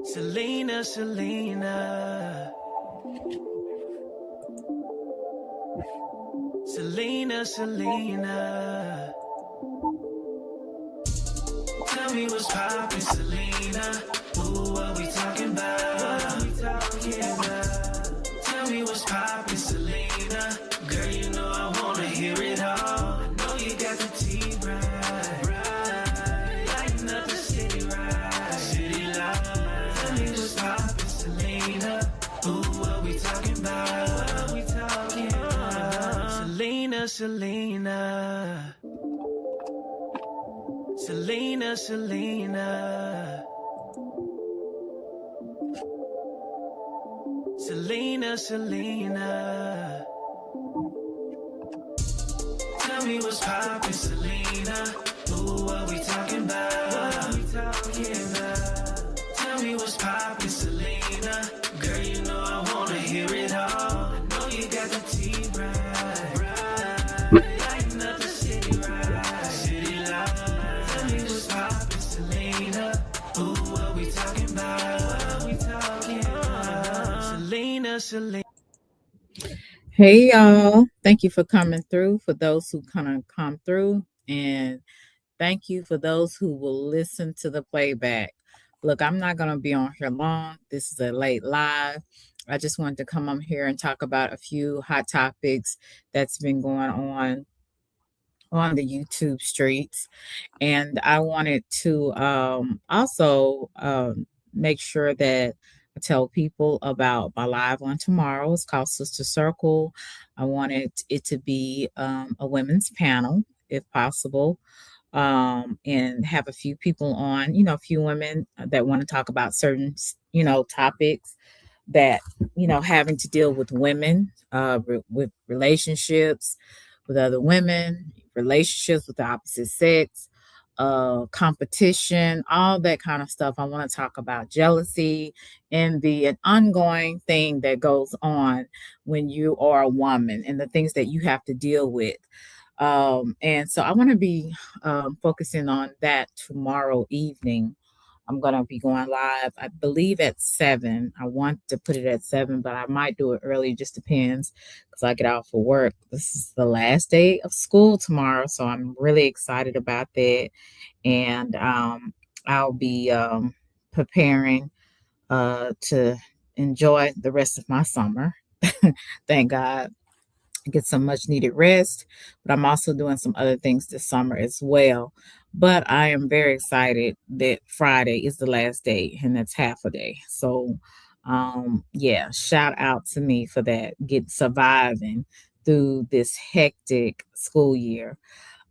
Selena, Selena. Selena, Selena. Tell me what's poppin', Selena. Ooh, what we talking about? Tell me what's poppin', Selena. Girl, you know I wanna hear it all. I know you got the tea right. Lighten up the city right. City lights. Tell me what's poppin', Selena. Ooh, what we talking about? Selena, Selena. Selena, Selena. Selena, Selena. Tell me what's poppin', Selena. Ooh, what we talking about? Tell me what's poppin', Selena. Girl, you know I wanna hear it all. I know you got the tea right. Lighten up the city right. City lights. Tell me what's poppin', Selena. Ooh, what we talking about? Selena, Selena. Hey y'all, thank you for coming through. For those who kind of come through, and thank you for those who will listen to the playback. Look, I'm not going to be on here long. This is a late live. I just wanted to come on here and talk about a few hot topics that's been going on the YouTube streets. And I wanted to also make sure that I tell people about my live on tomorrow. It's called Sister Circle. I wanted it to be a women's panel, if possible, and have a few people on, a few women that want to talk about certain, topics that, having to deal with women, with relationships with other women, relationships with the opposite sex, competition, all that kind of stuff. I want to talk about jealousy, envy, an ongoing thing that goes on when you are a woman and the things that you have to deal with. And so I want to be focusing on that tomorrow evening. I'm going to be going live, I believe, at 7. I want to put it at 7, but I might do it early. Just depends because I get out for work. This is the last day of school tomorrow, so I'm really excited about that. And I'll be preparing to enjoy the rest of my summer. Thank God. Get some much needed rest, but I'm also doing some other things this summer as well. But I am very excited that Friday is the last day and that's half a day. So, yeah, shout out to me for that, get surviving through this hectic school year.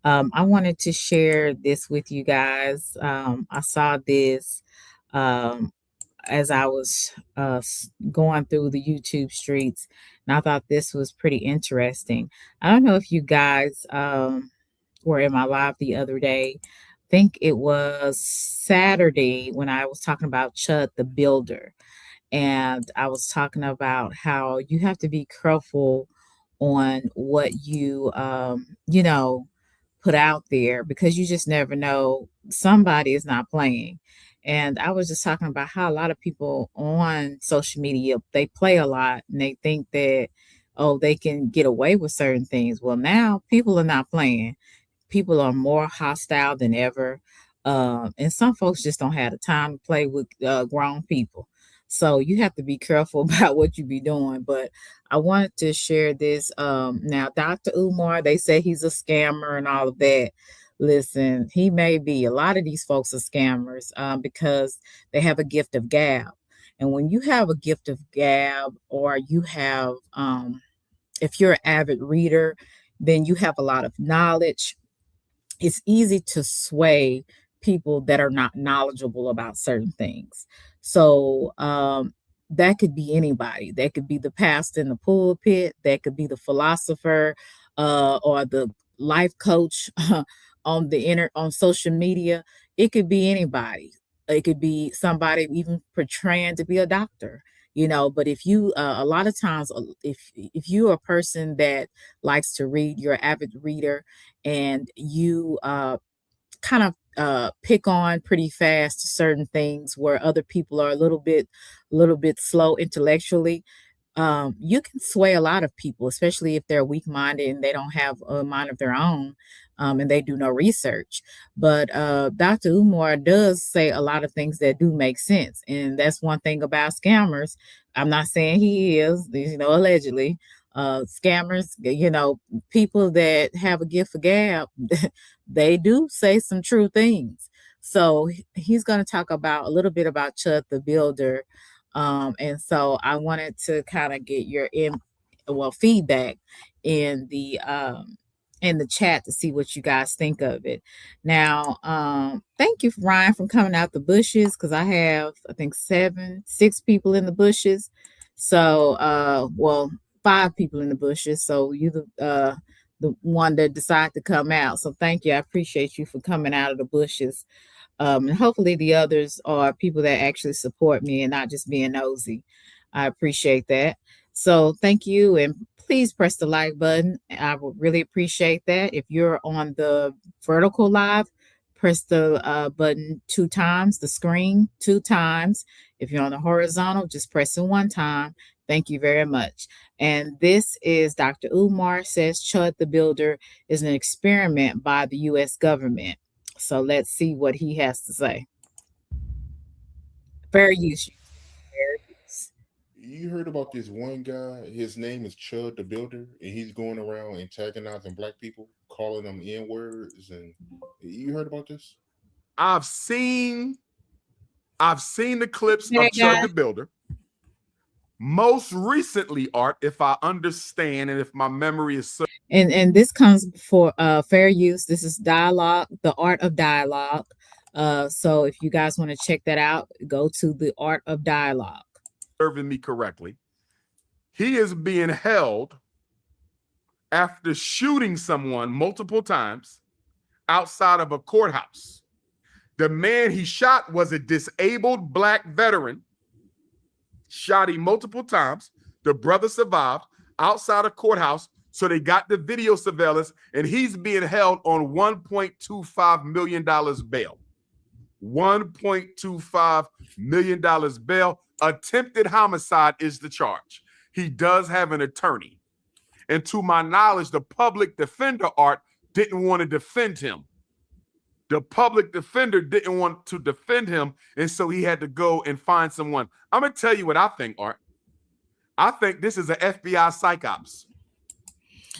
I wanted to share this with you guys. I saw this um, as I was going through the YouTube streets, and I thought this was pretty interesting. I don't know if you guys were in my live the other day. I think it was Saturday when I was talking about Chud the Builder, and I was talking about how you have to be careful on what you put out there because you just never know, somebody is not playing. And I was just talking about how a lot of people on social media, they play a lot and they think that, oh, they can get away with certain things. Well, now people are not playing. People are more hostile than ever. And some folks just don't have the time to play with grown people. So you have to be careful about what you be doing. But I wanted to share this. Now, Dr. Umar, they say he's a scammer and all of that. Listen, he may be. A lot of these folks are scammers because they have a gift of gab. And when you have a gift of gab, or you have, if you're an avid reader, then you have a lot of knowledge. It's easy to sway people that are not knowledgeable about certain things. So that could be anybody. That could be the pastor in the pulpit. That could be the philosopher or the life coach on social media. It could be anybody. It could be somebody even portraying to be a doctor. But if you a lot of times, if you're a person that likes to read, you're an avid reader, and you kind of pick on pretty fast to certain things where other people are a little bit slow intellectually. You can sway a lot of people, especially if they're weak minded and they don't have a mind of their own, and they do no research. But Dr. Umar does say a lot of things that do make sense. And that's one thing about scammers. I'm not saying he is, allegedly. Scammers, people that have a gift for gab, they do say some true things. So he's going to talk about a little bit about Chud the Builder, and so I wanted to kind of get your feedback in the chat to see what you guys think of it. Now, thank you, Ryan, for coming out the bushes, because I have, I think, six people in the bushes. So, well, five people in the bushes. So you the one that decided to come out. So thank you. I appreciate you for coming out of the bushes, and hopefully the others are people that actually support me and not just being nosy. I appreciate that. So thank you, and please press the like button. I would really appreciate that. If you're on the vertical live, press the button two times, the screen two times. If you're on the horizontal, just press it one time. Thank you very much. And this is Dr. Umar says Chud the Builder is an experiment by the U.S. government. So let's see what he has to say. Fair use. Fair use. You heard about this one guy? His name is Chud the Builder, and he's going around antagonizing black people, calling them N words. And you heard about this? I've seen the clips of That Chud guy. the Builder. Most recently, Art, if I understand and if my memory is so, And this comes for fair use. This is dialogue, the art of dialogue. So if you guys want to check that out, go to the art of dialogue. serving me correctly, he is being held after shooting someone multiple times outside of a courthouse. The man he shot was a disabled black veteran, shot him multiple times. The brother survived outside a courthouse. So they got the video surveillance, and he's being held on $1.25 million bail. $1.25 million bail. Attempted homicide is the charge. He does have an attorney. And to my knowledge, the public defender, Art, didn't want to defend him. The public defender didn't want to defend him, and so he had to go and find someone. I'm going to tell you what I think, Art. I think this is an FBI psychops.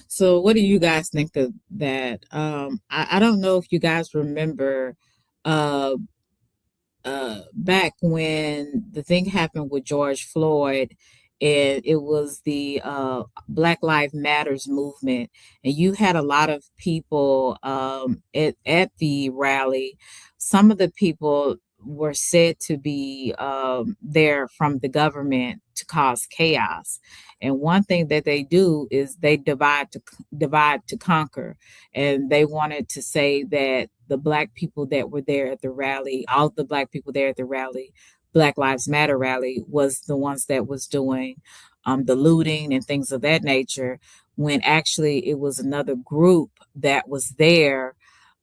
So what do you guys think of that? I don't know if you guys remember uh, back when the thing happened with George Floyd, and it was the Black Lives Matters movement, and you had a lot of people at the rally. Some of the people were said to be there from the government to cause chaos. And one thing that they do is they divide to conquer, and they wanted to say that the black people that were there at the rally, all the black people there at the rally, Black Lives Matter rally, was the ones that was doing the looting and things of that nature, when actually it was another group that was there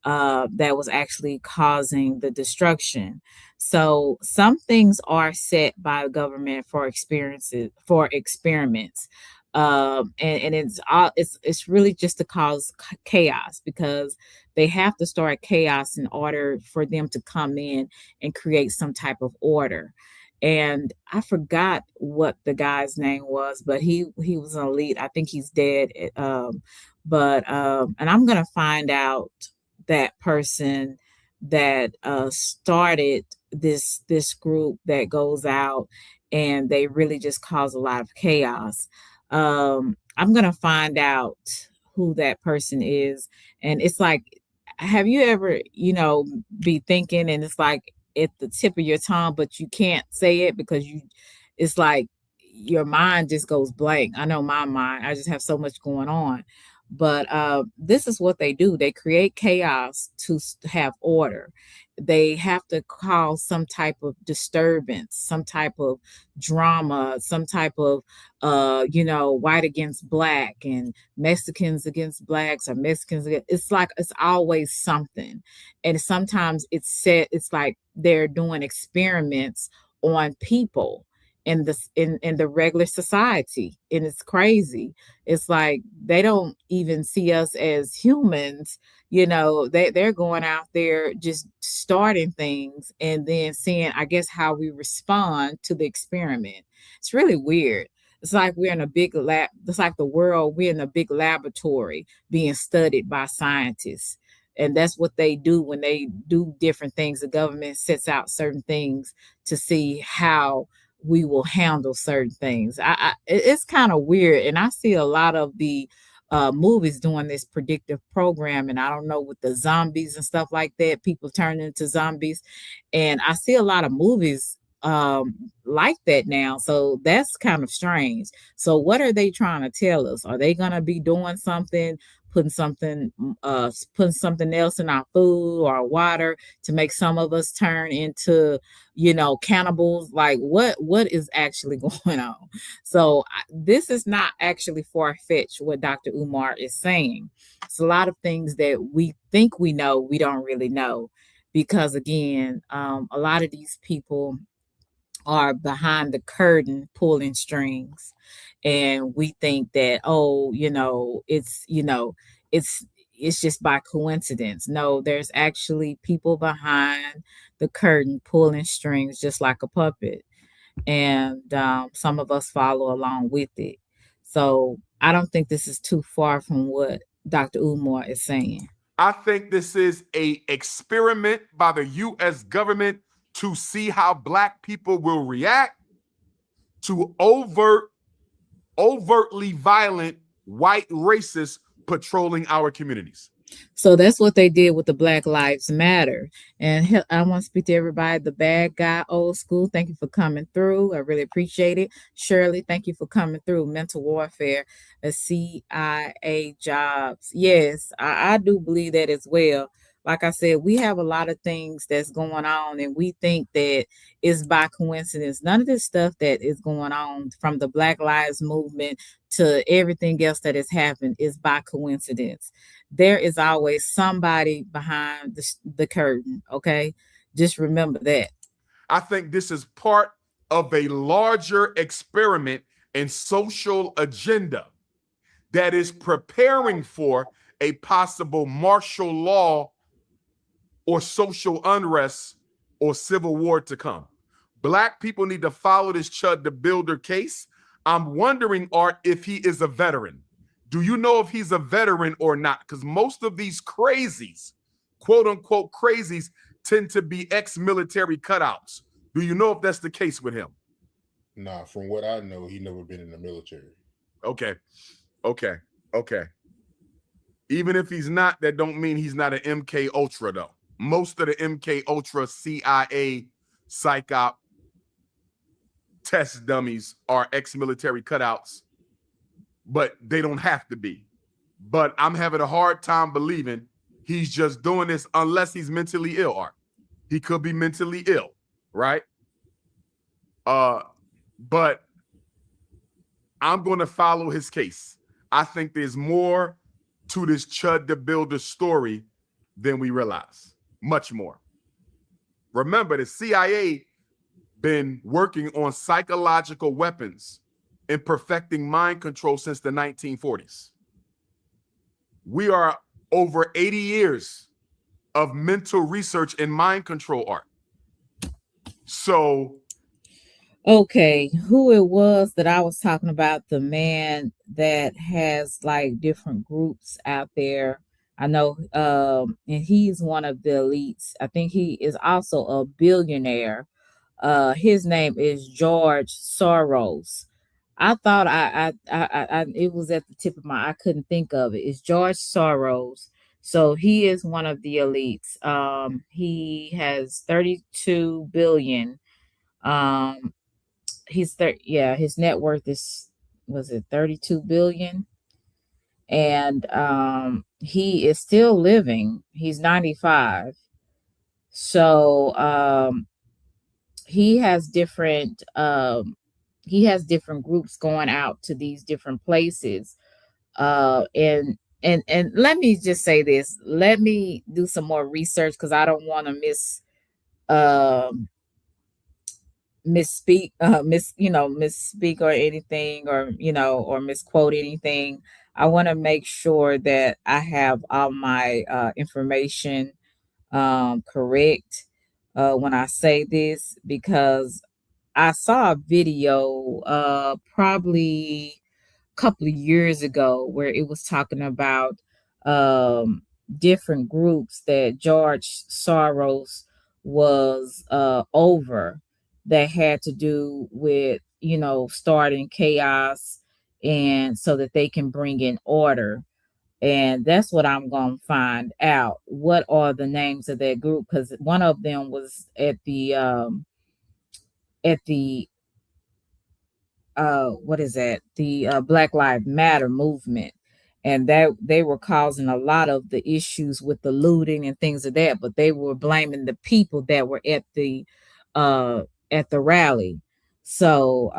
that was actually causing the destruction. So some things are set by the government for experiments. And it's really just to cause chaos, because they have to start chaos in order for them to come in and create some type of order. And I forgot what the guy's name was, but he was an elite. I think he's dead. But and I'm gonna find out that person that started this group that goes out, and they really just cause a lot of chaos. I'm gonna find out who that person is. And it's like, have you ever, be thinking, and it's like at the tip of your tongue, but you can't say it because it's like your mind just goes blank. I know my mind, I just have so much going on. But this is what they do. They create chaos to have order. They have to cause some type of disturbance, some type of drama, some type of white against black and Mexicans against blacks or Mexicans against, it's like it's always something. And sometimes it's like they're doing experiments on people in the regular society, and it's crazy. It's like they don't even see us as humans. They're going out there just starting things and then seeing, I guess, how we respond to the experiment. It's really weird. It's like we're in a big lab. It's like the world, we're in a big laboratory being studied by scientists. And that's what they do when they do different things. The government sets out certain things to see how we will handle certain things. It's kind of weird, and I see a lot of the movies doing this predictive programming. I don't know, with the zombies and stuff like that, people turn into zombies, and I see a lot of movies like that now. So that's kind of strange. So what are they trying to tell us? Are they going to be doing something, putting something else in our food or water to make some of us turn into cannibals? Like what is actually going on? So this is not actually far-fetched what Dr. Umar is saying. It's a lot of things that we think we know, we don't really know, because again, a lot of these people are behind the curtain pulling strings, and we think that, oh, it's it's just by coincidence. No, there's actually people behind the curtain pulling strings just like a puppet, and some of us follow along with it. So I don't think this is too far from what Dr. Umar is saying. I think this is a experiment by the U.S. government to see how black people will react to overtly violent white racists patrolling our communities. So that's what they did with the Black Lives Matter. And I want to speak to everybody. The bad guy, old school, thank you for coming through. I really appreciate it. Shirley, thank you for coming through. Mental warfare, a CIA jobs. Yes, I do believe that as well. Like I said, we have a lot of things that's going on, and we think that it's by coincidence. None of this stuff that is going on, from the Black Lives Movement to everything else that has happened, is by coincidence. There is always somebody behind the curtain. Okay, just remember that. I think this is part of a larger experiment and social agenda that is preparing for a possible martial law or social unrest or civil war to come. Black people need to follow this Chud the Builder case. I'm wondering, Art, if he is a veteran. Do you know if he's a veteran or not? Because most of these crazies, quote unquote crazies, tend to be ex-military cutouts. Do you know if that's the case with him? Nah, from what I know, he never been in the military. Okay. Even if he's not, that don't mean he's not an MK Ultra, though. Most of the MK Ultra CIA psych op test dummies are ex-military cutouts, but they don't have to be. But I'm having a hard time believing he's just doing this unless he's mentally ill, Art. He could be mentally ill, right? But I'm going to follow his case. I think there's more to this Chud the Builder story than we realize. Much more. Remember, the CIA been working on psychological weapons and perfecting mind control since the 1940s. We are over 80 years of mental research and mind control, Art. So, okay, who it was that I was talking about, the man that has like different groups out there. I know, and he's one of the elites. I think he is also a billionaire. His name is George Soros. I thought it was at the tip of my, I couldn't think of it. It's George Soros. So he is one of the elites. He has 32 billion. His net worth is, was it 32 billion? and he is still living. He's 95. So he has different groups going out to these different places. And let me just say this. Let me do some more research because I don't want to um misspeak misspeak or anything, or or misquote anything. I want to make sure that I have all my information correct when I say this, because I saw a video probably couple of years ago where it was talking about um, different groups that George Soros was over, that had to do with starting chaos, and so that they can bring in order. And that's what I'm going to find out. What are the names of that group? Because one of them was at the what is that, the Black Lives Matter movement, and that they were causing a lot of the issues with the looting and things of that, but they were blaming the people that were uh at the rally. So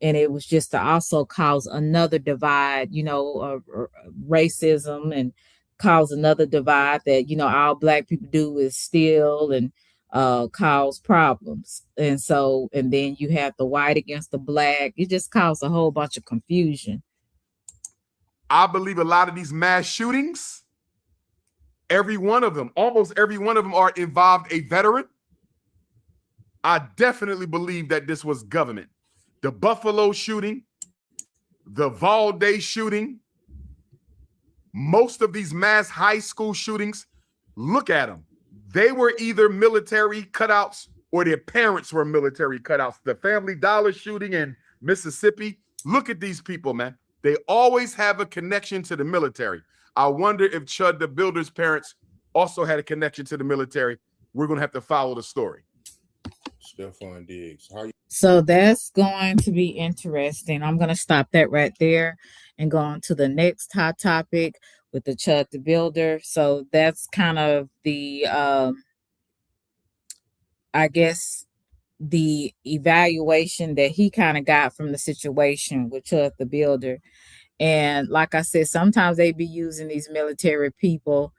and it was just to also cause another divide, racism, and cause another divide that all black people do is steal and cause problems. And so, and then you have the white against the black. It just caused a whole bunch of confusion. I believe a lot of these mass shootings, every one of them, almost every one of them, are involved a veteran. I definitely believe that this was government. The Buffalo shooting, the Valday shooting, most of these mass high school shootings, look at them. They were either military cutouts or their parents were military cutouts. The Family Dollar shooting in Mississippi, look at these people, man. They always have a connection to the military. I wonder if Chud the Builder's parents also had a connection to the military. We're going to have to follow the story. Stephon Diggs. So that's going to be interesting. I'm going to stop that right there and go on to the next hot topic with the Chud the Builder. So that's kind of the, I guess, the evaluation that he kind of got from the situation with Chud the Builder. And like I said, sometimes they be using these military people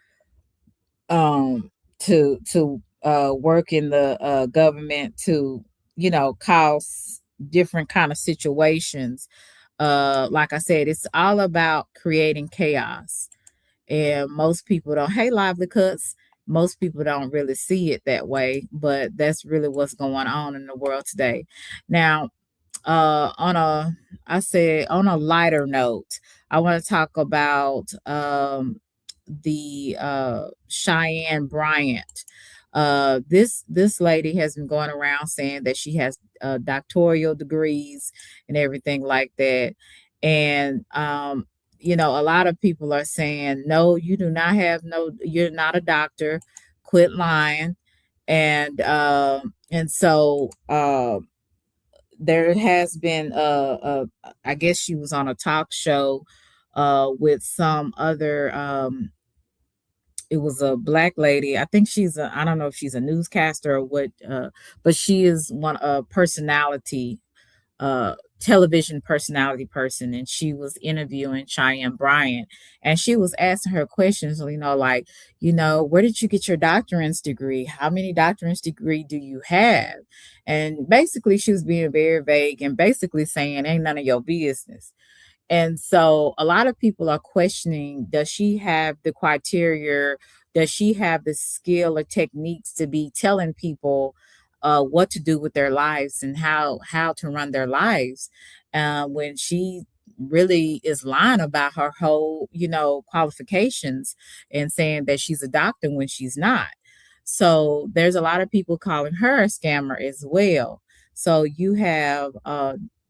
to work in the government to cause different kind of situations. Like I said, it's all about creating chaos, and most people don't. Hey, lively cuts. Most people don't really see it that way, but that's really what's going on in the world today. Now, on a lighter note, I want to talk about the Cheyenne Bryant. This lady has been going around saying that she has doctoral degrees and everything like that. And a lot of people are saying, no, you do not have no, you're not a doctor, quit lying. And so there has been I guess she was on a talk show with some other it was a black lady. I think I don't know if she's a newscaster or what, but she is one personality, television personality person, and she was interviewing Cheyenne Bryant, and she was asking her questions, like, where did you get your doctorate's degree? How many doctorate's degree do you have? And basically she was being very vague and basically saying ain't none of your business. And so a lot of people are questioning, does she have the criteria? Does she have the skill or techniques to be telling people what to do with their lives and how to run their lives, when she really is lying about her whole, qualifications, and saying that she's a doctor when she's not. So there's a lot of people calling her a scammer as well. So you have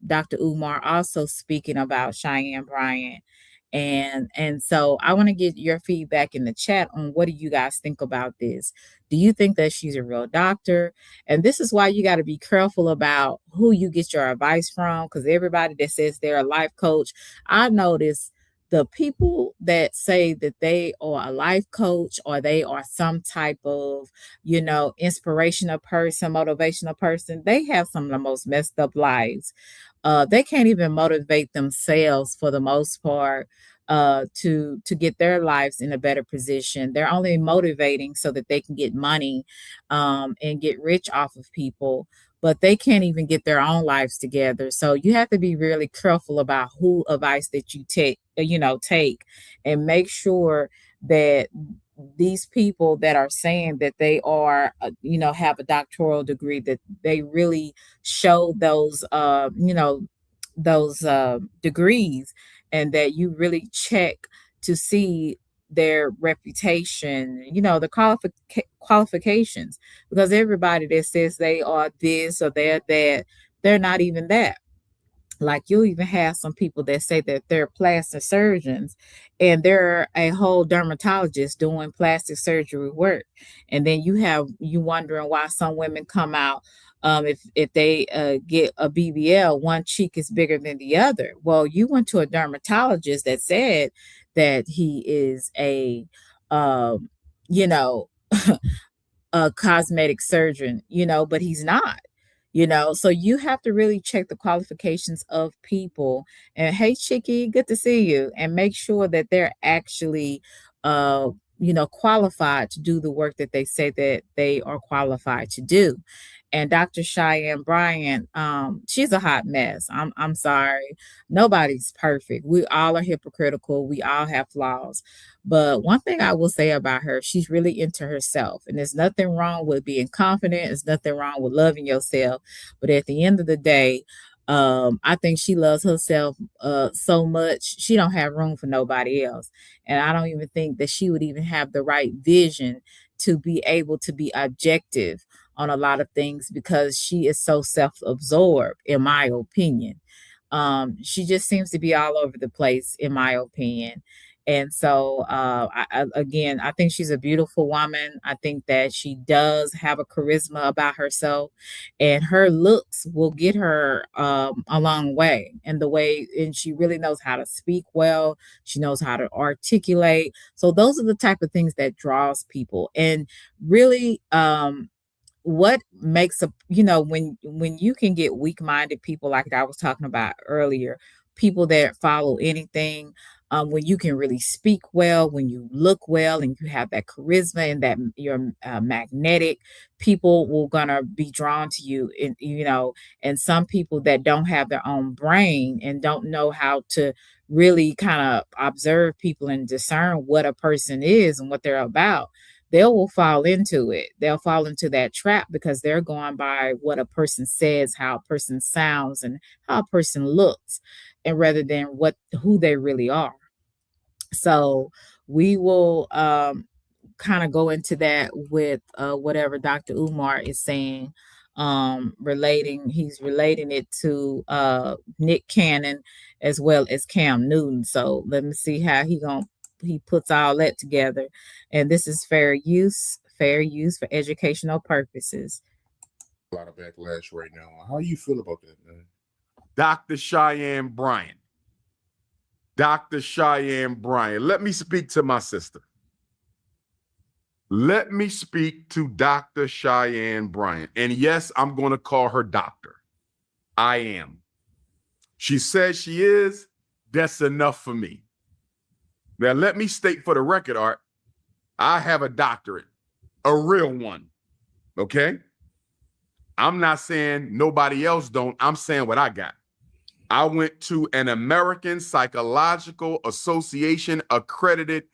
Dr. Umar also speaking about Cheyenne Bryant. And so I want to get your feedback in the chat on what do you guys think about this? Do you think that she's a real doctor? And this is why you got to be careful about who you get your advice from, because everybody that says they're a life coach, I notice the people that say that they are a life coach or they are some type of, inspirational person, motivational person, they have some of the most messed up lives. They can't even motivate themselves for the most part, to get their lives in a better position. They're only motivating so that they can get money, and get rich off of people, but they can't even get their own lives together. So you have to be really careful about who advice that you take, and make sure that these people that are saying that they are, have a doctoral degree, that they really show those degrees, and that you really check to see their reputation, the qualifications, because everybody that says they are this or they're that, they're not even that. Like, you'll even have some people that say that they're plastic surgeons, and they're a whole dermatologist doing plastic surgery work. And then you wondering why some women come out, if they get a BBL, one cheek is bigger than the other. Well, you went to a dermatologist that said that he is um, you know a cosmetic surgeon, but he's not. So you have to really check the qualifications of people. And hey, Chicky, good to see you. And make sure that they're actually, qualified to do the work that they say that they are qualified to do. And Dr. Cheyenne Bryant, she's a hot mess. I'm sorry. Nobody's perfect. We all are hypocritical. We all have flaws. But one thing I will say about her, she's really into herself. And there's nothing wrong with being confident. There's nothing wrong with loving yourself. But at the end of the day, I think she loves herself so much, she don't have room for nobody else. And I don't even think that she would even have the right vision to be able to be objective on a lot of things, because she is so self-absorbed, in my opinion. She just seems to be all over the place, in my opinion. And so, again, I think she's a beautiful woman. I think that she does have a charisma about herself, and her looks will get her a long way. And she really knows how to speak well. She knows how to articulate. So those are the type of things that draws people. And really, what makes when you can get weak-minded people, like I was talking about earlier, people that follow anything, when you can really speak well, when you look well, and you have that charisma, and that you're magnetic, people will gonna be drawn to you. And some people that don't have their own brain and don't know how to really kind of observe people and discern what a person is and what they're about, they will fall into it. They'll fall into that trap, because they're going by what a person says, how a person sounds, and how a person looks, and rather than who they really are. So we will kind of go into that with whatever Dr. Umar is saying, he's relating it to Nick Cannon as well as Cam Newton. So let me see how he puts all that together. And this is fair use for educational purposes. A lot of backlash right now. How you feel about that, man? Dr. Cheyenne Bryant. Dr. Cheyenne Bryant. Let me speak to my sister. Let me speak to Dr. Cheyenne Bryant. And yes, I'm going to call her doctor. I am. She says she is. That's enough for me. Now, let me state for the record, Art, I have a doctorate, a real one. Okay? I'm not saying nobody else don't. I'm saying what I got. I went to an American Psychological Association accredited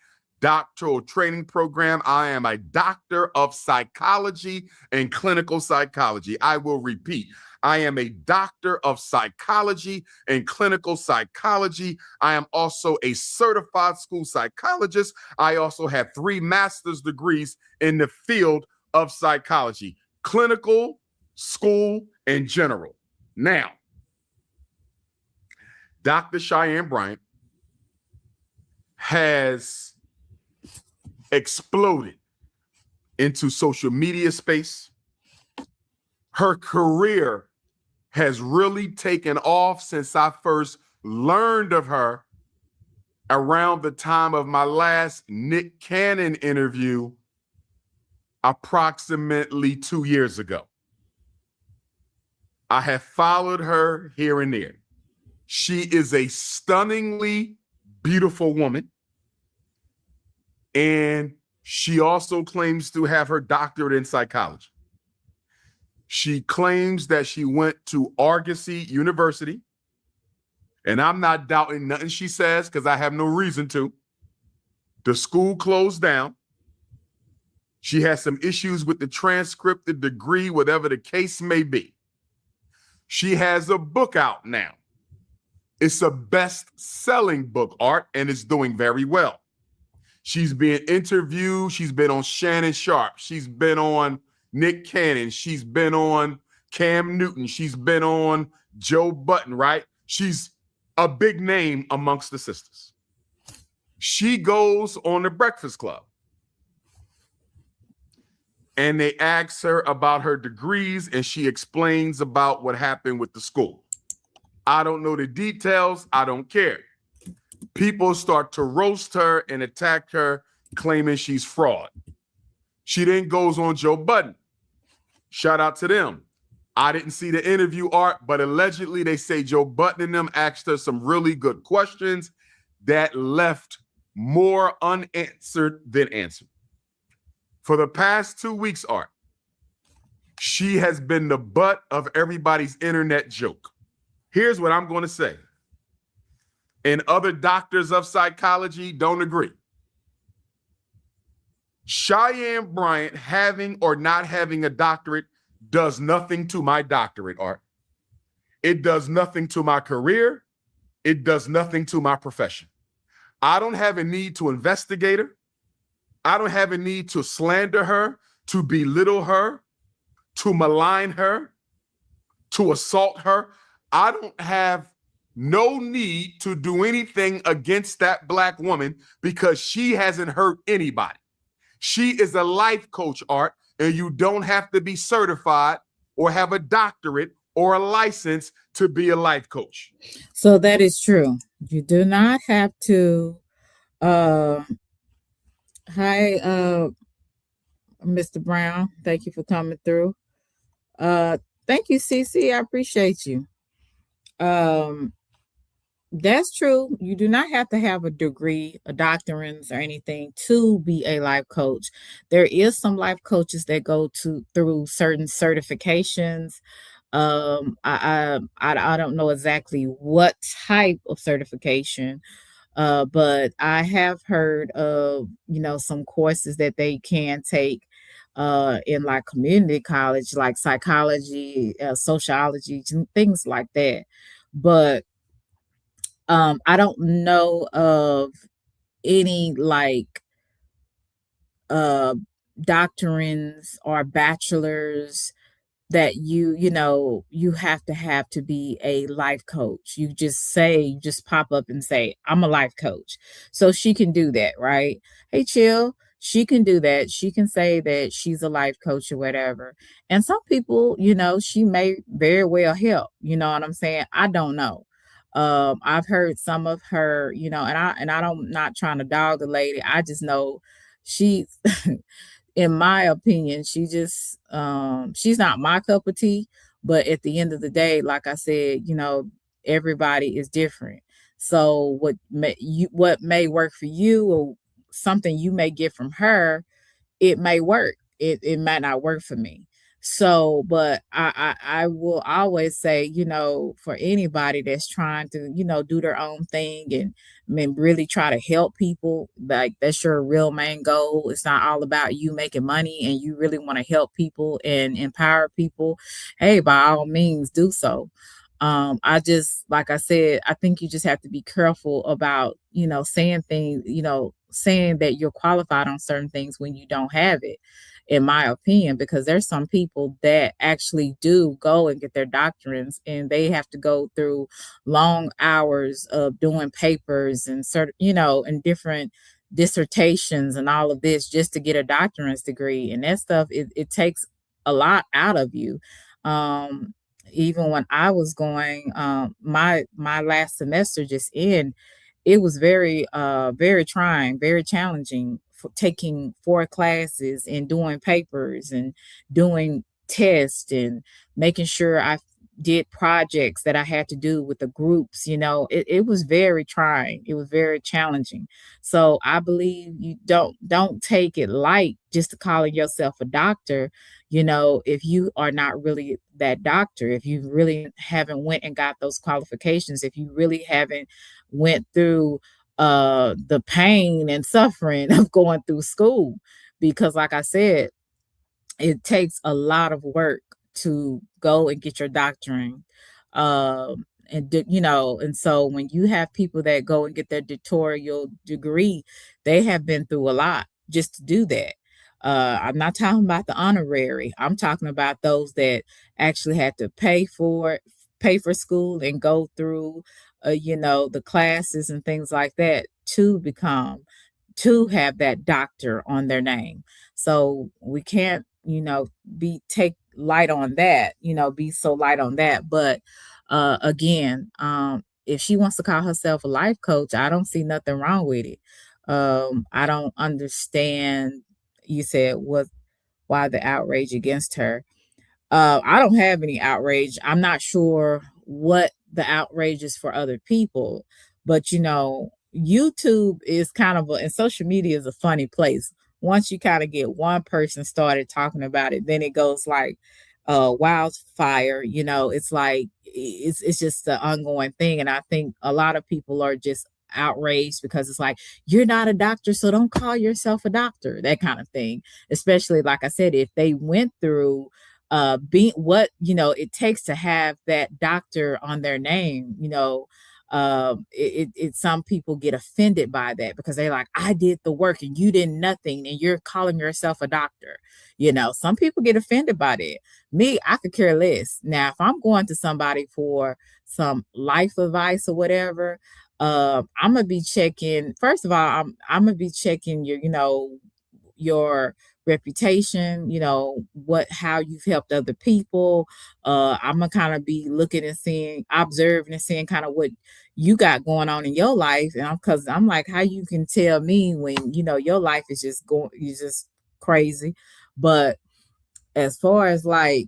doctoral training program. I am a doctor of psychology and clinical psychology. I will repeat. I am a doctor of psychology and clinical psychology. I am also a certified school psychologist. I also have 3 master's degrees in the field of psychology, clinical, school, and general. Now, Dr. Cheyenne Bryant has exploded into social media space. Her career has really taken off since I first learned of her around the time of my last Nick Cannon interview, approximately 2 years ago. I have followed her here and there. She is a stunningly beautiful woman. And she also claims to have her doctorate in psychology. She claims that she went to Argosy University. And I'm not doubting nothing she says because I have no reason to. The school closed down. She has some issues with the transcript, the degree, whatever the case may be. She has a book out now. It's a best-selling book, Art, and it's doing very well. She's being interviewed. She's been on Shannon Sharp. She's been on Nick Cannon. She's been on Cam Newton. She's been on Joe Button, right? She's a big name amongst the sisters. She goes on the Breakfast Club. And they ask her about her degrees, and she explains about what happened with the school. I don't know the details. I don't care. People start to roast her and attack her, claiming she's fraud. She then goes on Joe Budden. Shout out to them. I didn't see the interview, Art, but allegedly they say Joe Budden and them asked her some really good questions that left more unanswered than answered. For the past 2 weeks, Art, she has been the butt of everybody's internet joke. Here's what I'm going to say. And other doctors of psychology don't agree. Cheyenne Bryant having or not having a doctorate does nothing to my doctorate, Art. It does nothing to my career. It does nothing to my profession. I don't have a need to investigate her. I don't have a need to slander her, to belittle her, to malign her, to assault her. I don't have no need to do anything against that Black woman because she hasn't hurt anybody. She is a life coach, Art, and you don't have to be certified or have a doctorate or a license to be a life coach. So that is true. You do not have to. Hi, Mr. Brown. Thank you for coming through. Thank you, CC. I appreciate you. That's true. You do not have to have a degree, a doctorate, or anything to be a life coach. There is some life coaches that go through certain certifications. I don't know exactly what type of certification, but I have heard of some courses that they can take in like community college, like psychology, sociology, things like that. But I don't know of any like doctrines or bachelors that you have to be a life coach. You just pop up and say, I'm a life coach. So she can do that, right? Hey, chill. She can do that. She can say that she's a life coach or whatever. And some people, she may very well help. You know what I'm saying? I don't know. I've heard some of her, and I don't not trying to dog the lady. I just know she's in my opinion, she's not my cup of tea. But at the end of the day, like I said, everybody is different. So what may work for you or something you may get from her, it may work. It might not work for me. So, but I will always say, for anybody that's trying to, do their own thing and really try to help people, like that's your real main goal. It's not all about you making money and you really want to help people and empower people. Hey, by all means, do so. I just, like I said, I think you just have to be careful about, saying things, saying that you're qualified on certain things when you don't have it, in my opinion, because there's some people that actually do go and get their doctorates and they have to go through long hours of doing papers and and different dissertations and all of this just to get a doctorate's degree. And that stuff, it takes a lot out of you. Even when I was going, my last semester just ended, it was very trying, very challenging for taking 4 classes and doing papers and doing tests and making sure I did projects that I had to do with the groups. It was very trying. It was very challenging. So I believe you don't take it light just to calling yourself a doctor. If you are not really that doctor, if you really haven't went and got those qualifications, if you really haven't went through the pain and suffering of going through school, because like I said, it takes a lot of work to go and get your doctorate. And so when you have people that go and get their doctoral degree, they have been through a lot just to do that. I'm not talking about the honorary. I'm talking about those that actually had to pay for school and go through, the classes and things like that to have that doctor on their name. So we can't, be take light on that, be so light on that. But again, if she wants to call herself a life coach, I don't see nothing wrong with it. I don't understand. You said what why the outrage against her. I don't have any outrage. I'm not sure what the outrage is for other people, but YouTube is and social media is a funny place. Once you kind of get one person started talking about it, then it goes like wildfire. It's like it's just an ongoing thing, and I think a lot of people are just outraged because it's like, you're not a doctor, so don't call yourself a doctor, that kind of thing. Especially, like I said, if they went through being what it takes to have that doctor on their name. Some people get offended by that because they're like, I did the work and you did nothing and you're calling yourself a doctor. Some people get offended by that. Me, I could care less. Now, if I'm going to somebody for some life advice or whatever, I'm gonna be checking. First of all, I'm gonna be checking your reputation, how you've helped other people. I'm gonna kind of be looking and observing and seeing kind of what you got going on in your life. And because I'm like, how you can tell me when your life is just crazy. But as far as like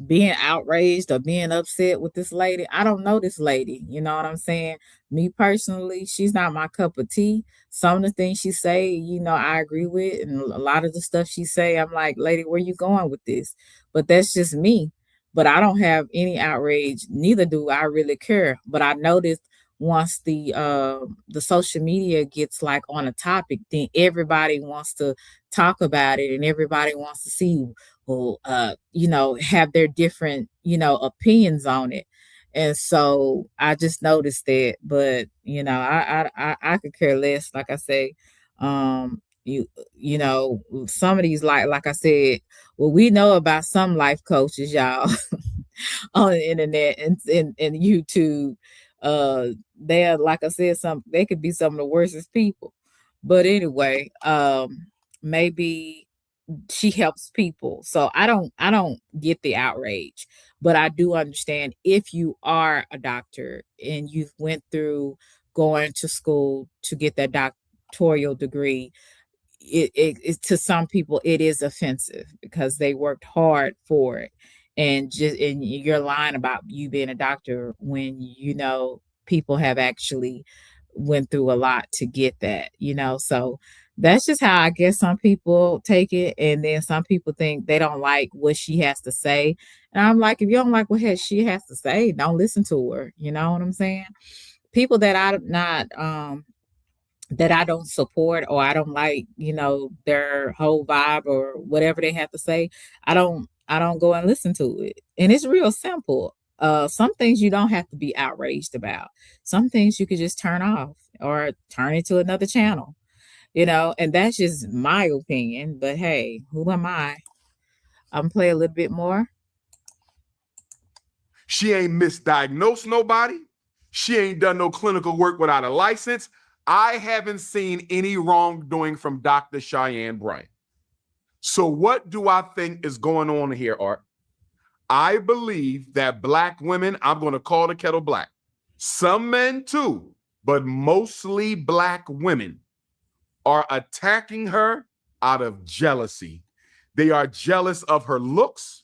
being outraged or being upset with this lady, I don't know this lady. You know what I'm saying? Me personally, she's not my cup of tea. Some of the things she say, I agree with, and a lot of the stuff she say, I'm like, lady, where you going with this? But that's just me. But I don't have any outrage. Neither do I really care. But I noticed once the social media gets like on a topic, then everybody wants to talk about it, and everybody wants to see will have their different opinions on it. And so I just noticed that. But I could care less. Like I say, some of these, like I said, well, we know about some life coaches, y'all, on the internet and YouTube. They're, like I said, they could be some of the worstest people. But anyway, maybe she helps people. So I don't get the outrage, but I do understand if you are a doctor and you've went through going to school to get that doctoral degree, it to some people it is offensive because they worked hard for it. And you're lying about you being a doctor when people have actually went through a lot to get that. So that's just how I guess some people take it. And then some people think they don't like what she has to say. And I'm like, if you don't like what she has to say, don't listen to her. You know what I'm saying? People that I don't support, or I don't like, their whole vibe or whatever they have to say, I don't go and listen to it. And it's real simple. Some things you don't have to be outraged about. Some things you could just turn off or turn it to another channel, and that's just my opinion. But hey, who am I? I'm play a little bit more. She ain't misdiagnosed nobody. She ain't done no clinical work without a license. I haven't seen any wrongdoing from Dr. Cheyenne Bryant. So what do I think is going on here, Art? I believe that Black women, I'm going to call the kettle black. Some men too but mostly Black women are attacking her out of jealousy. They are jealous of her looks.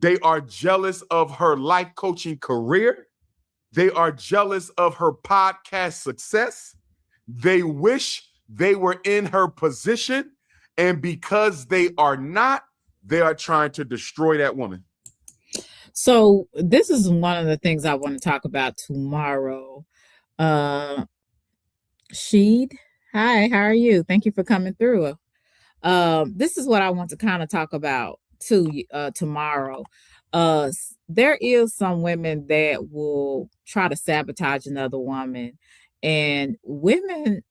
They are jealous of her life coaching career. They are jealous of her podcast success. They wish they were in her position. And because they are not, they are trying to destroy that woman. So this is one of the things I want to talk about tomorrow. Sheed, hi, how are you? Thank you for coming through. This is what I want to kind of talk about too tomorrow. There is some women that will try to sabotage another woman, and women,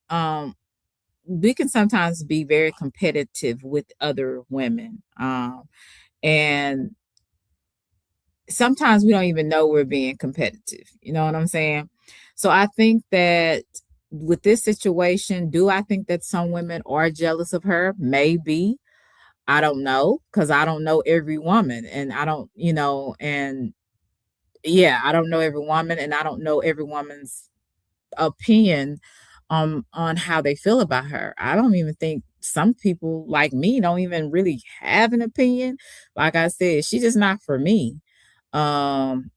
we can sometimes be very competitive with other women, and sometimes we don't even know we're being competitive. You know what I'm saying? So I think that with this situation, do I think that some women are jealous of her? Maybe. I don't know, because I don't know every woman, and I don't, and yeah, I don't know every woman, and I don't know every woman's opinion on how they feel about her. I don't even think some people like me don't even really have an opinion. Like I said, she's just not for me. Um,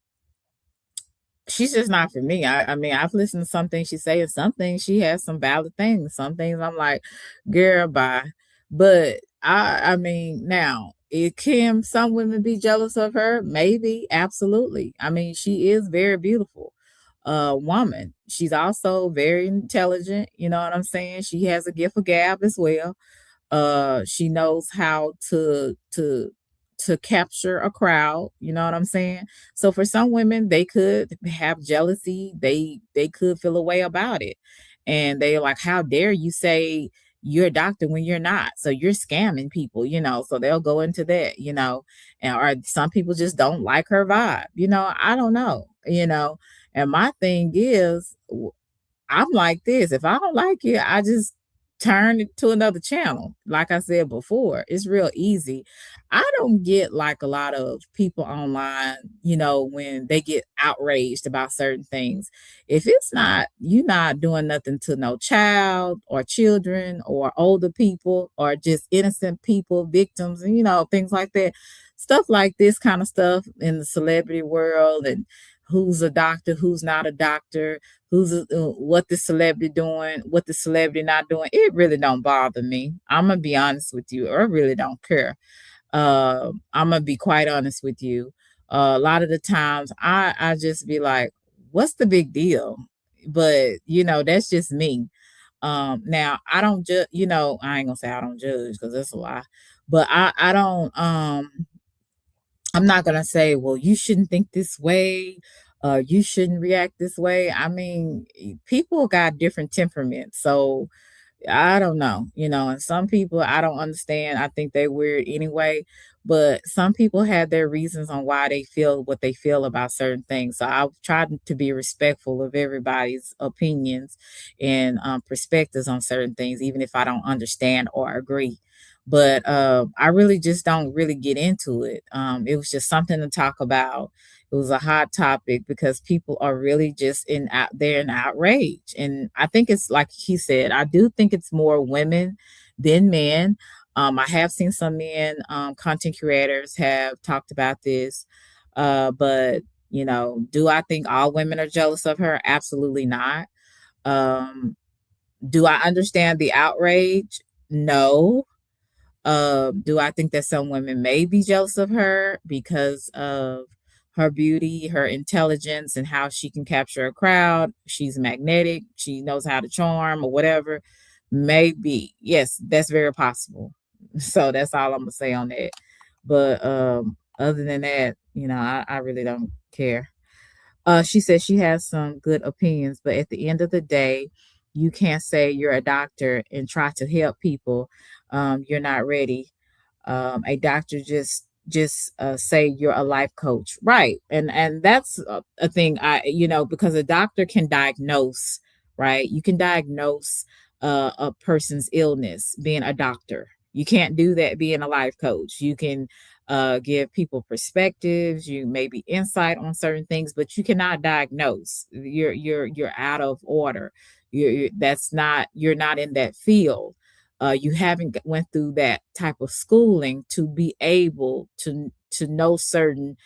she's just not for me. I mean, I've listened to some things she say, and some things she has some valid things. Some things I'm like, girl, bye. But I mean, now it can some women be jealous of her? Maybe, absolutely. I mean, she is very beautiful woman. She's also very intelligent. You know what I'm saying? She has a gift of gab as well. She knows how to capture a crowd. You know what I'm saying? So for some women, they could have jealousy. They could feel a way about it, and they're like, how dare you say you're a doctor when you're not? So you're scamming people, so they'll go into that, and or some people just don't like her vibe. I don't know. And my thing is, I'm like this. If I don't like it, I just turn it to another channel. Like I said before, it's real easy. I don't get like a lot of people online, when they get outraged about certain things. If it's not, you're not doing nothing to no child or children or older people or just innocent people, victims, and things like that. Stuff like this kind of stuff in the celebrity world, and who's a doctor, who's not a doctor, what the celebrity doing, what the celebrity not doing. It really don't bother me. I'm gonna be honest with you. I really don't care. I'm gonna be quite honest with you. A lot of the times I just be like, what's the big deal? But that's just me. Now I don't judge, I ain't gonna say I don't judge, because that's a lie. But I don't I'm not gonna say, well, you shouldn't think this way, you shouldn't react this way. I mean, people got different temperaments, so I don't know, and some people I don't understand. I think they weird anyway, but some people have their reasons on why they feel what they feel about certain things. So I've tried to be respectful of everybody's opinions and perspectives on certain things, even if I don't understand or agree. But I really just don't really get into it. It was just something to talk about. It was a hot topic because people are really just out there in outrage. And I think it's like he said, I do think it's more women than men. I have seen some men, content creators have talked about this. But do I think all women are jealous of her? Absolutely not. Do I understand the outrage? No. Do I think that some women may be jealous of her because of her beauty, her intelligence, and how she can capture a crowd? She's magnetic. She knows how to charm or whatever. Maybe. Yes, that's very possible. So that's all I'm gonna say on that. But other than that, I really don't care. She says she has some good opinions, but at the end of the day, you can't say you're a doctor and try to help people. You're not ready. A doctor just say you're a life coach, right? And that's a thing. Because a doctor can diagnose, right? You can diagnose a person's illness being a doctor. You can't do that being a life coach. You can give people perspectives, you maybe insight on certain things, but you cannot diagnose. You're out of order. That's not, you're not in that field. You haven't went through that type of schooling to be able to know certain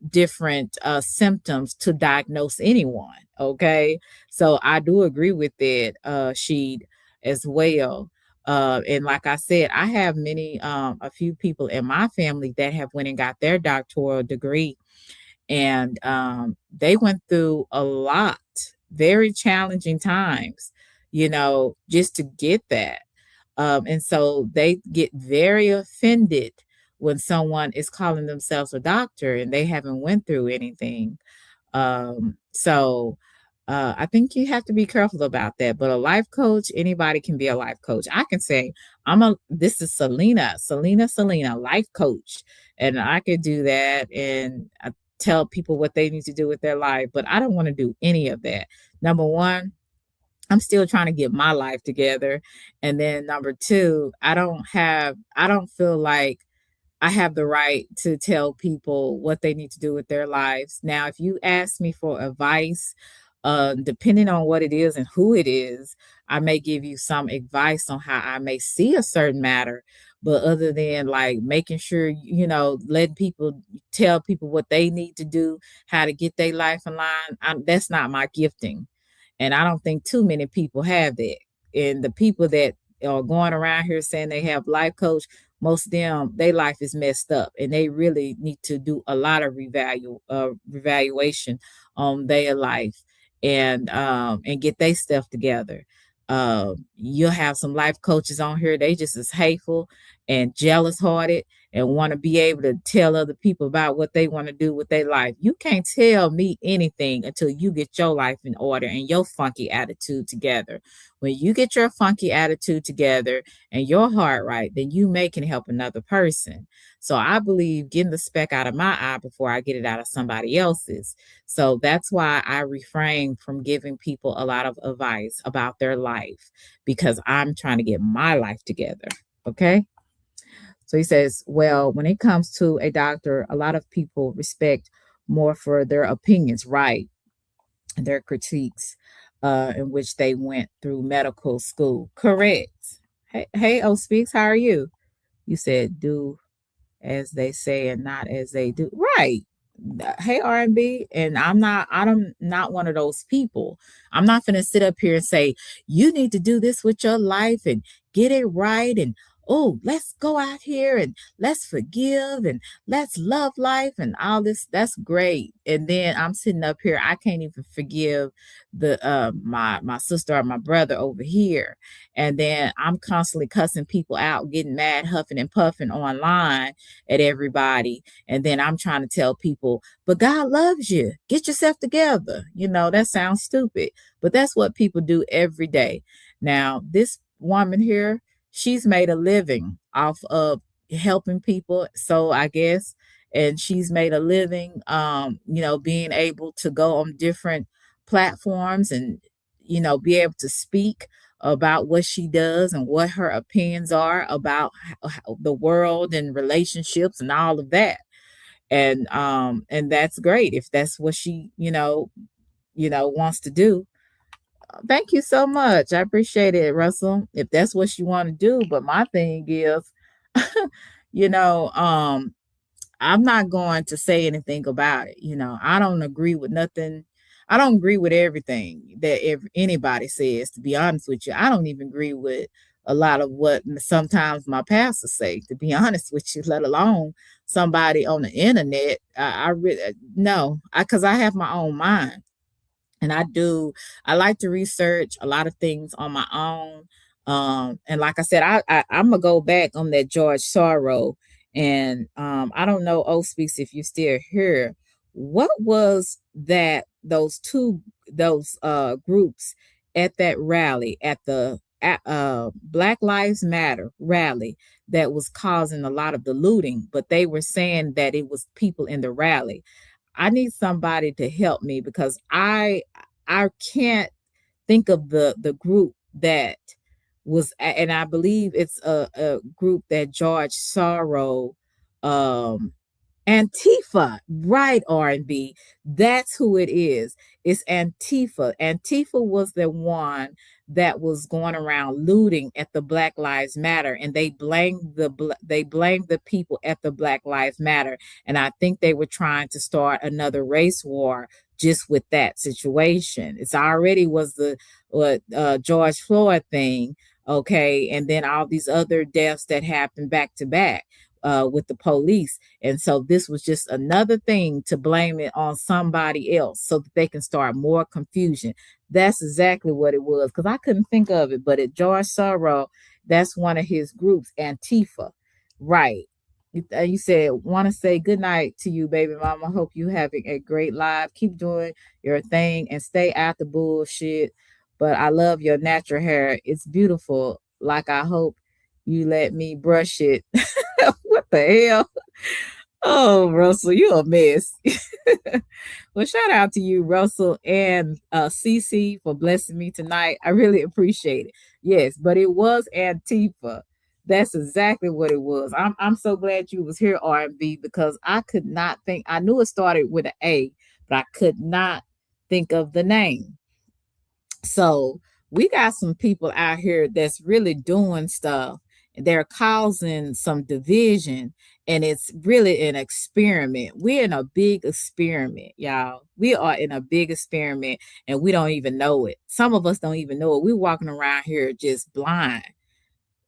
different symptoms to diagnose anyone. Okay, so I do agree with that, Sheed, as well. And like I said, I have many, a few people in my family that have went and got their doctoral degree, and they went through a lot, very challenging times, just to get that. And so they get very offended when someone is calling themselves a doctor and they haven't went through anything. So I think you have to be careful about that. But a life coach, anybody can be a life coach. I can say, this is Selena, life coach. And I could do that and I tell people what they need to do with their life. But I don't want to do any of that. Number one, I'm still trying to get my life together. And then number two, I don't feel like I have the right to tell people what they need to do with their lives. Now, if you ask me for advice, depending on what it is and who it is, I may give you some advice on how I may see a certain matter. But other than like making sure, letting people tell people what they need to do, how to get their life in line, that's not my gifting. And I don't think too many people have that. And the people that are going around here saying they have life coach, most of them, their life is messed up and they really need to do a lot of revaluation on their life and get their stuff together. You'll have some life coaches on here, they just as hateful and jealous hearted and want to be able to tell other people about what they want to do with their life. You can't tell me anything until you get your life in order and your funky attitude together. When you get your funky attitude together and your heart right, then you can help another person. So I believe getting the speck out of my eye before I get it out of somebody else's. So that's why I refrain from giving people a lot of advice about their life, because I'm trying to get my life together. Okay. So he says, well, when it comes to a doctor, a lot of people respect more for their opinions, right? And their critiques, in which they went through medical school. Correct. Hey, O Speaks, how are you? You said do as they say and not as they do. Right. Hey, R&B, and I'm not one of those people. I'm not going to sit up here and say, you need to do this with your life and get it right. And, oh, let's go out here and let's forgive and let's love life and all this. That's great. And then I'm sitting up here, I can't even forgive my sister or my brother over here. And then I'm constantly cussing people out, getting mad, huffing and puffing online at everybody. And then I'm trying to tell people, but God loves you. Get yourself together. That sounds stupid, but that's what people do every day. Now, this woman here, she's made a living off of helping people. So I guess, and she's made a living, being able to go on different platforms and, be able to speak about what she does and what her opinions are about the world and relationships and all of that. And that's great if that's what she, wants to do. Thank you so much. I appreciate it, Russell. If that's what you want to do, but my thing is, you know, um, I'm not going to say anything about it. I don't agree with nothing. I don't agree with everything that anybody says, to be honest with you. I don't even agree with a lot of what sometimes my pastors say, to be honest with you, let alone somebody on the internet. I really, no, because I have my own mind. And I like to research a lot of things on my own. And like I said, I'm gonna go back on that George Sorrow. And I don't know, O Speaks, if you still here. What was that those groups at that rally, at the Black Lives Matter rally, that was causing a lot of the looting, but they were saying that it was people in the rally. I need somebody to help me, because I can't think of the group that was, and I believe it's a group that George Sorrow um Antifa, right, R&B. That's who it is. It's Antifa. Antifa was the one that was going around looting at the Black Lives Matter, and they blamed the people at the Black Lives Matter, and I think they were trying to start another race war just with that situation. It's already was the what George Floyd thing, okay, and then all these other deaths that happened back to back with the police. And so this was just another thing to blame it on somebody else so that they can start more confusion. That's exactly what it was, because I couldn't think of it. But at George Sorrow, that's one of his groups, Antifa. Right. You said, want to say good night to you, baby mama. Hope you having a great life. Keep doing your thing and stay out the bullshit. But I love your natural hair. It's beautiful. Like, I hope you let me brush it. What the hell? Oh, Russell, you a mess. Well, shout out to you, Russell, and CC for blessing me tonight. I really appreciate it. Yes, but it was Antifa. That's exactly what it was. I'm so glad you was here, R&B, because I could not think. I knew it started with an A, but I could not think of the name. So we got some people out here that's really doing stuff. They're causing some division, and it's really an experiment. We're in a big experiment, y'all. We are in a big experiment, and we don't even know it. Some of us don't even know it. We're walking around here just blind.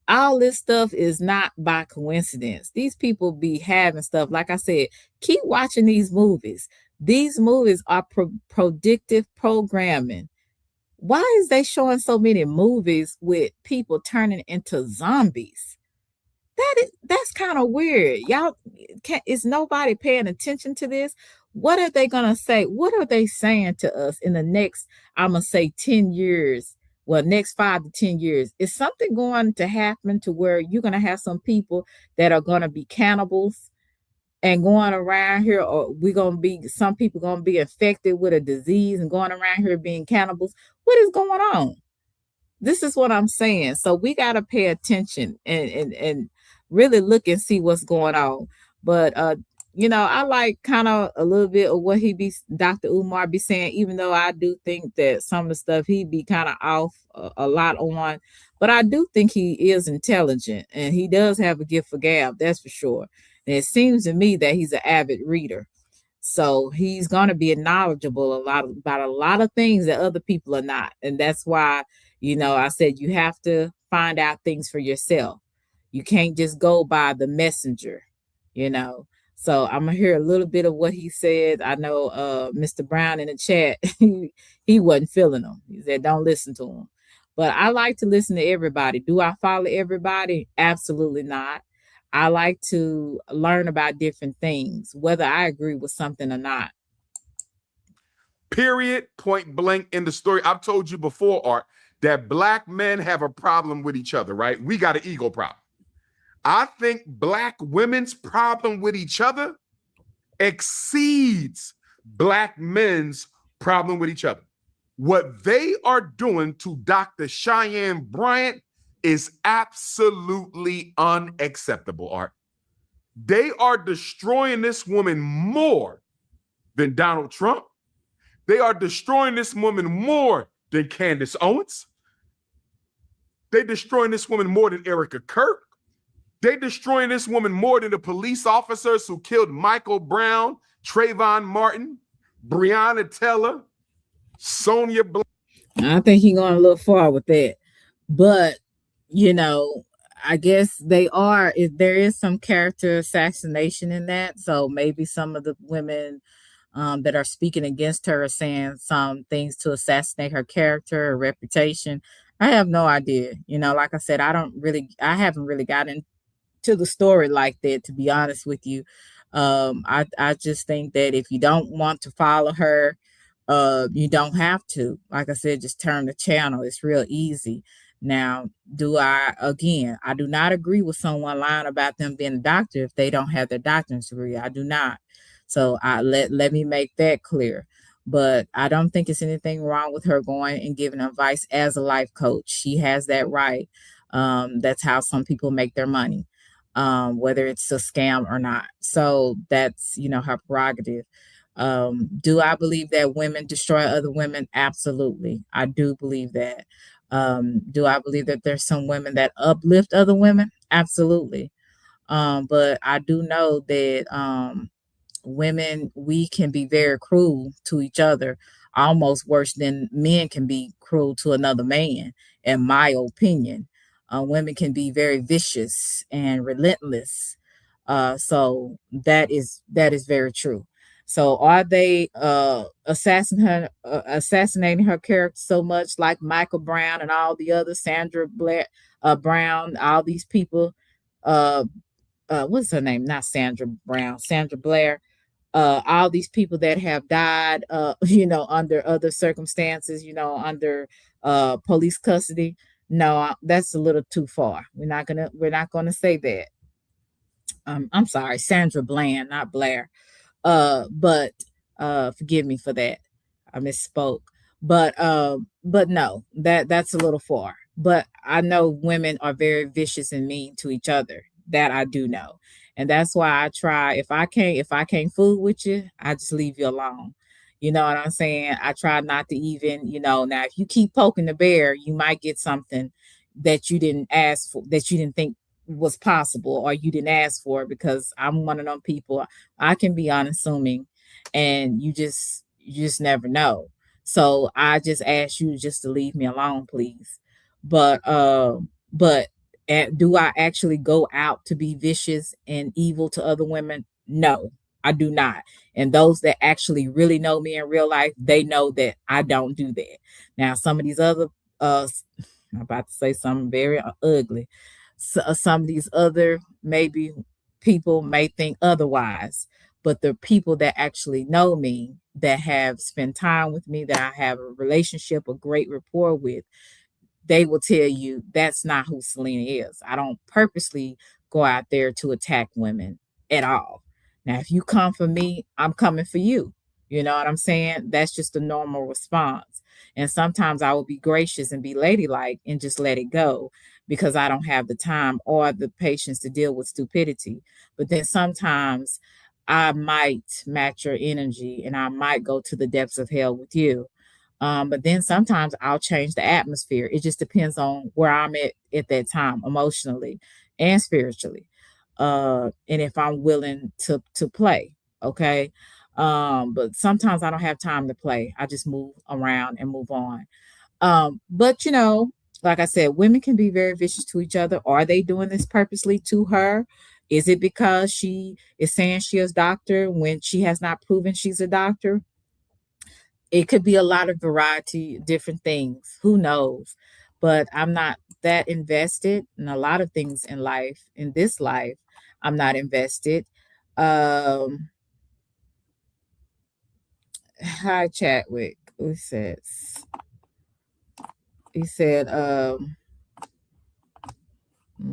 All this stuff is not by coincidence. These people be having stuff. Like I said, keep watching these movies. These movies are predictive programming. Why is they showing so many movies with people turning into zombies? That's kind of weird. Y'all, is nobody paying attention to this? What are they gonna say? What are they saying to us in the next, I'm gonna say 10 years? Well, next 5 to 10 years. Is something going to happen to where you're gonna have some people that are gonna be cannibals and going around here, or we're gonna be some people gonna be infected with a disease and going around here being cannibals? What is going on? This is what I'm saying. So we got to pay attention and really look and see what's going on. But I like kind of a little bit of what Dr. Umar be saying, even though I do think that some of the stuff he be kind of off a lot on. But I do think he is intelligent, and he does have a gift for gab, that's for sure. And it seems to me that he's an avid reader. So he's going to be knowledgeable about a lot of things that other people are not. And that's why, I said you have to find out things for yourself. You can't just go by the messenger, you know. So I'm going to hear a little bit of what he said. I know Mr. Brown in the chat, he wasn't feeling them. He said, don't listen to him. But I like to listen to everybody. Do I follow everybody? Absolutely not. I like to learn about different things, whether I agree with something or not. Period, point blank in the story. I've told you before, Art, that Black men have a problem with each other, right? We got an ego problem. I think Black women's problem with each other exceeds Black men's problem with each other. What they are doing to Dr. Cheyenne Bryant is absolutely unacceptable, Art. They are destroying this woman more than Donald Trump. They are destroying this woman more than Candace Owens. They're destroying this woman more than Erica Kirk. They're destroying this woman more than the police officers who killed Michael Brown, Trayvon Martin, Breonna Taylor, Sonia Black. I think he's going a little far with that. But, I guess there is some character assassination in that. So maybe some of the women that are speaking against her are saying some things to assassinate her character or reputation. I have no idea. Like I said, I haven't really gotten to the story like that, to be honest with you. I just think that if you don't want to follow her, you don't have to. Like I said, just turn the channel. It's real easy. Now, I do not agree with someone lying about them being a doctor if they don't have their doctorate degree. I do not. So let me make that clear. But I don't think it's anything wrong with her going and giving advice as a life coach. She has that right. That's how some people make their money. whether it's a scam or not. So that's, her prerogative. Do I believe that women destroy other women? Absolutely. I do believe that. Do I believe that there's some women that uplift other women? Absolutely. But I do know that women, we can be very cruel to each other, almost worse than men can be cruel to another man, in my opinion. Women can be very vicious and relentless. So that is very true. So are they assassinating her character so much, like Michael Brown and all the other Sandra Blair, Brown, all these people? Uh, what's her name? Not Sandra Brown, Sandra Blair. All these people that have died, under other circumstances, under police custody. No, that's a little too far. We're not gonna say that. I'm sorry, Sandra Bland, not Blair. But forgive me for that. I misspoke. But no, that's a little far. But I know women are very vicious and mean to each other. That I do know. And that's why I try, if I can't fool with you, I just leave you alone. You know what I'm saying? I try not to even, now if you keep poking the bear, you might get something that you didn't ask for, that you didn't think was possible, or you didn't ask for, because I'm one of them people. I can be unassuming, and you just never know. So I just ask you just to leave me alone, please. But do I actually go out to be vicious and evil to other women? No, I do not. And those that actually really know me in real life, they know that I don't do that. Now, some of these other, I'm about to say something very ugly. So, some of these other maybe people may think otherwise, but the people that actually know me, that have spent time with me, that I have a relationship, a great rapport with, they will tell you that's not who Selena is. I don't purposely go out there to attack women at all. Now, if you come for me, I'm coming for you. You know what I'm saying? That's just a normal response. And sometimes I will be gracious and be ladylike and just let it go, because I don't have the time or the patience to deal with stupidity. But then sometimes I might match your energy and I might go to the depths of hell with you. But then sometimes I'll change the atmosphere. It just depends on where I'm at that time, emotionally and spiritually. And if I'm willing to play. Okay. But sometimes I don't have time to play. I just move around and move on. But like I said, women can be very vicious to each other. Are they doing this purposely to her? Is it because she is saying she is doctor when she has not proven she's a doctor? It could be a lot of variety, different things. Who knows? But I'm not that invested in a lot of things in life. In this life, I'm not invested. Um, Hi, Chadwick. He said,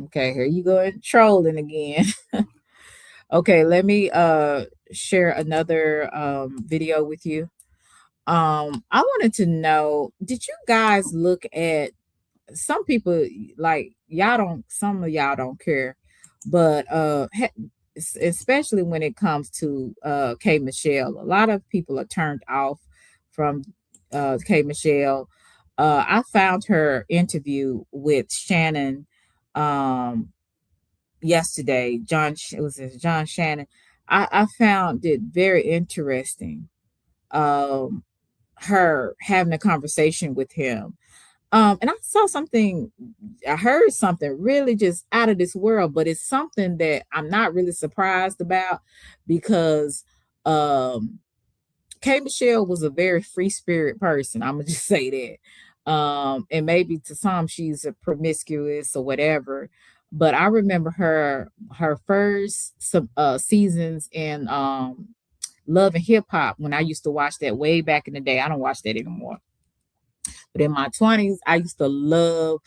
okay, here you go and trolling again. Okay, let me share another video with you. I wanted to know, did you guys look at, some people, like, y'all don't, some of y'all don't care, but especially when it comes to K Michelle, a lot of people are turned off from K Michelle. I found her interview with Shannon um yesterday. It was John Shannon. I found it very interesting, um her having a conversation with him. And I heard something really just out of this world, but it's something that I'm not really surprised about, because um K Michelle was a very free spirit person. I'm gonna just say that. And maybe to some she's a promiscuous or whatever. But I remember her first seasons in Love and Hip Hop, when I used to watch that way back in the day. I don't watch that anymore. But in my 20s, I used to love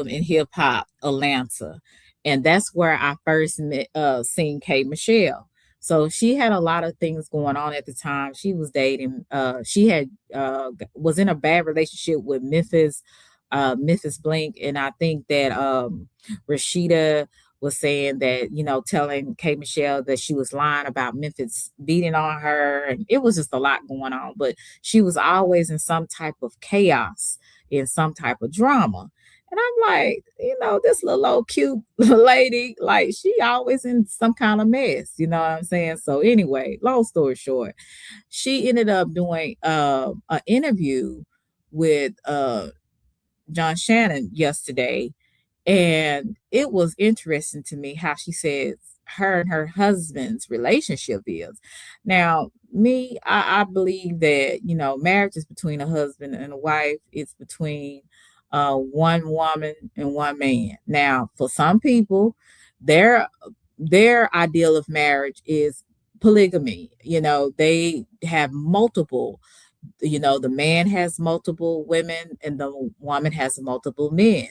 and hip hop Atlanta. And that's where I first seen K Michelle. So she had a lot of things going on at the time. She was dating, she had was in a bad relationship with Memphis Blink. And I think that Rashida was saying that, telling K Michelle that she was lying about Memphis beating on her. And it was just a lot going on. But she was always in some type of chaos, in some type of drama. And I'm like, this little old cute lady, like she always in some kind of mess, you know what I'm saying? So anyway, long story short, she ended up doing an interview with John Shannon yesterday, and it was interesting to me how she says her and her husband's relationship is. Now, me, I believe that, marriage is between a husband and a wife. It's between one woman and one man. Now, for some people, their ideal of marriage is polygamy. They have multiple, the man has multiple women and the woman has multiple men,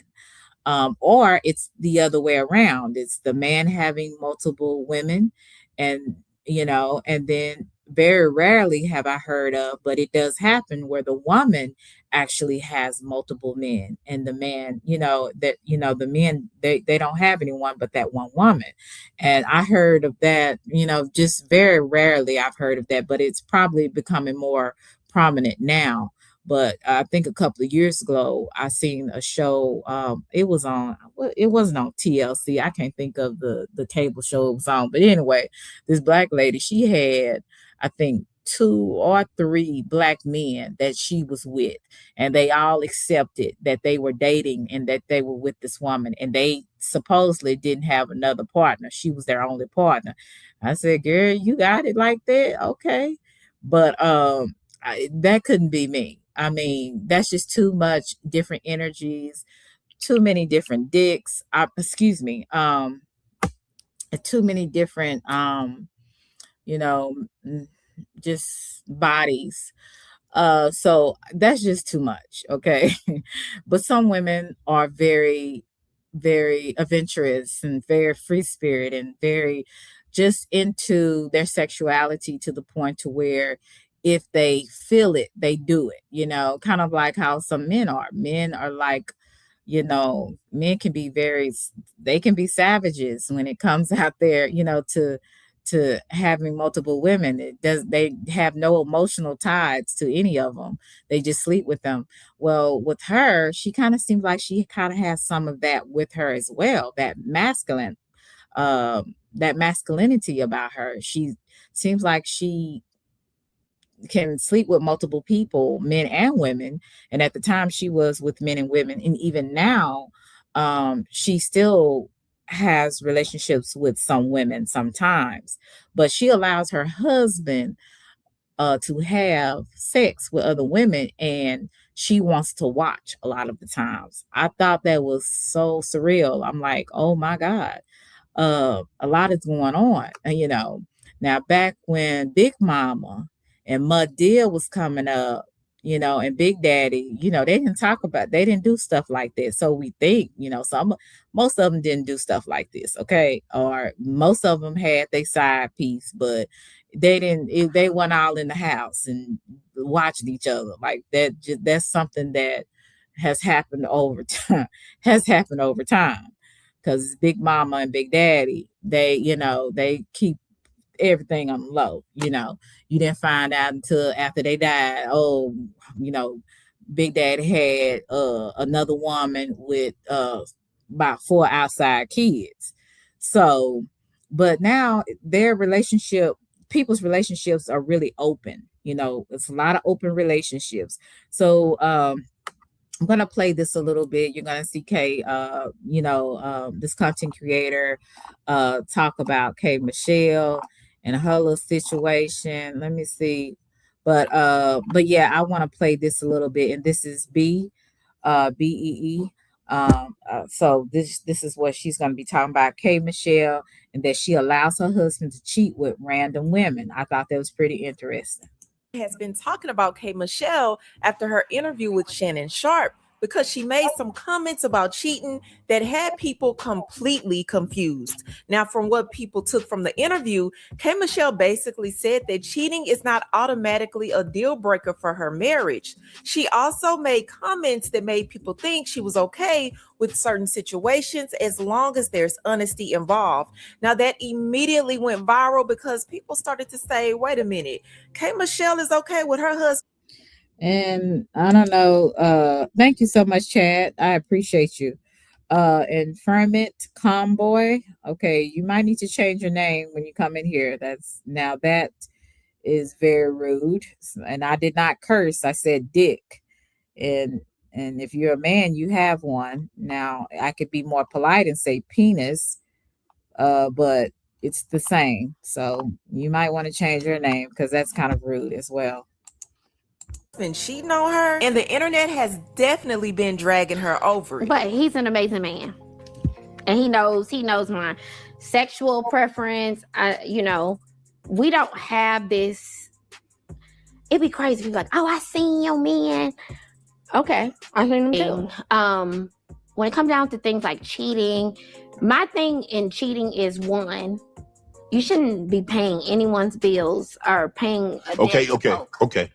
or it's the other way around. It's the man having multiple women, and and then very rarely have I heard of, but it does happen where the woman actually has multiple men, and the man, the men they don't have anyone but that one woman. And I heard of that, just very rarely I've heard of that, but it's probably becoming more prominent now. But I think a couple of years ago, I seen a show. It was on. It wasn't on TLC. I can't think of the cable show it was on. But anyway, this black lady, she had, I think, 2 or 3 black men that she was with, and they all accepted that they were dating and that they were with this woman, and they supposedly didn't have another partner. She was their only partner. I said, "Girl, you got it like that, okay?" But that couldn't be me. I mean, that's just too much different energies, too many different dicks. Excuse me. Too many different, you know, just bodies. So that's just too much. Okay. But some women are very, very adventurous and very free spirit and very just into their sexuality to the point to where if they feel it, they do it, kind of like how some men are. Men are like, men can be they can be savages when it comes out there, to having multiple women. They have no emotional ties to any of them. They just sleep with them. Well, with her, she kind of seems like she kind of has some of that with her as well, that masculinity about her. She seems like she can sleep with multiple people, men and women. And at the time she was with men and women. And even now, she still has relationships with some women sometimes, but she allows her husband to have sex with other women, and she wants to watch a lot of the times. I thought that was so surreal. I'm like, oh my God, a lot is going on, Now, back when Big Mama and Mud Deal was coming up, and Big Daddy, they didn't do stuff like this. So we think, most of them didn't do stuff like this, okay? Or most of them had their side piece, but they didn't. They went all in the house and watched each other like that. That's something that has happened over time. Has happened over time because Big Mama and Big Daddy, they keep everything on the low. You didn't find out until after they died. Oh, you know, Big Daddy had another woman with about 4 outside kids. So, but now people's relationships are really open. It's a lot of open relationships. So, I'm gonna play this a little bit. You're gonna see Kay, this content creator, talk about Kay Michelle and her little situation. Let me see, but yeah, I want to play this a little bit, and this is BEE. So this is what she's gonna be talking about, Kay Michelle, and that she allows her husband to cheat with random women. I thought that was pretty interesting. Has been talking about K Michelle after her interview with Shannon Sharp because she made some comments about cheating that had people completely confused. Now, from what people took from the interview, K. Michelle basically said that cheating is not automatically a deal breaker for her marriage. She also made comments that made people think she was okay with certain situations as long as there's honesty involved. Now, that immediately went viral because people started to say, wait a minute, K. Michelle is okay with her husband. And I don't know. Thank you so much, Chad. I appreciate you. And Ferment Comboy. Okay, you might need to change your name when you come in here. That is very rude. And I did not curse. I said dick. And and if you're a man, you have one. Now I could be more polite and say penis, but it's the same. So you might want to change your name because that's kind of rude as well. Been cheating on her, and the internet has definitely been dragging her over it. But he's an amazing man, and he knows my sexual preference. We don't have this. It'd be crazy if you're like, oh, I seen your man. Okay, I seen him too. When it comes down to things like cheating, my thing in cheating is, one, you shouldn't be paying anyone's bills or paying a Okay.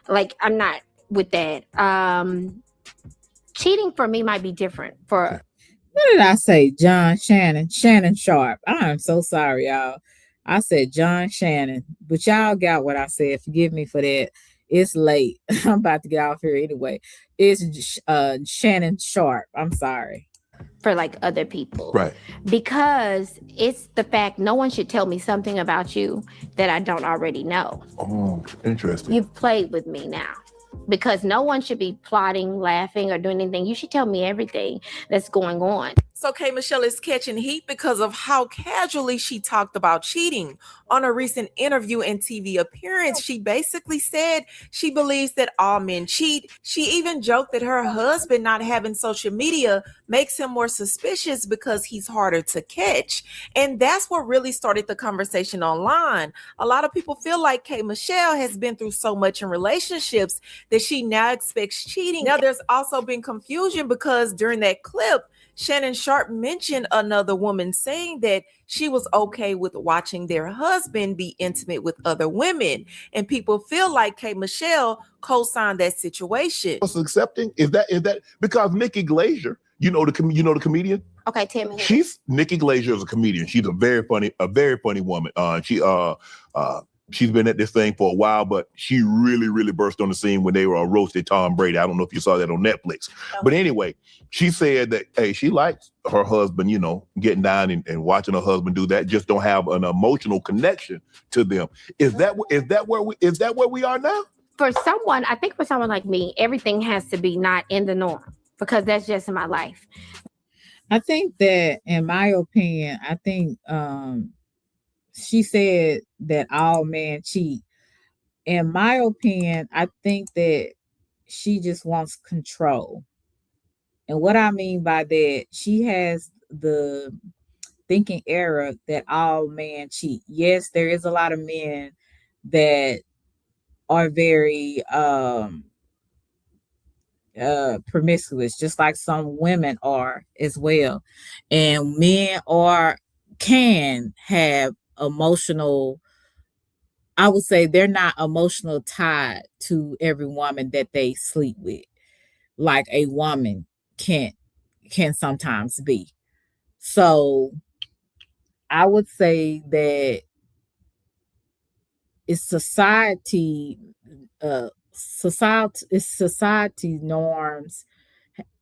Like, I'm not with that. Cheating for me might be different for. What did I say? Shannon Sharp. I'm so sorry, y'all. I said John Shannon, but y'all got what I said. Forgive me for that. It's late. I'm about to get off here anyway. It's Shannon Sharp. I'm sorry. For like other people. Right. Because it's the fact no one should tell me something about you that I don't already know. Oh, interesting. You've played with me now. Because no one should be plotting, laughing, or doing anything. You should tell me everything that's going on. So K. Michelle is catching heat because of how casually she talked about cheating. On a recent interview and TV appearance, she basically said she believes that all men cheat. She even joked that her husband not having social media makes him more suspicious because he's harder to catch. And that's what really started the conversation online. A lot of people feel like K. Michelle has been through so much in relationships that she now expects cheating. Now, there's also been confusion because during that clip, Shannon Sharp mentioned another woman saying that she was okay with watching their husband be intimate with other women. And people feel like K. Michelle co-signed that situation. What's accepting is that because Nikki Glazier, the comedian. Okay, tell me. Nikki Glazier is a comedian. She's a very funny woman. She's been at this thing for a while, but she really, really burst on the scene when they were roasted Tom Brady. I don't know if you saw that on Netflix. Okay. But anyway, she said that, hey, she likes her husband, getting down and watching her husband do that, just don't have an emotional connection to them. Is that where we are now? For someone like me, everything has to be not in the norm because that's just in my life. I think that, in my opinion, she said that all men cheat. In my opinion, I think that she just wants control. And what I mean by that, she has the thinking error that all men cheat. Yes, there is a lot of men that are very promiscuous, just like some women are as well. And men can have emotional, I would say they're not emotional tied to every woman that they sleep with, like a woman can sometimes be. So I would say that it's society norms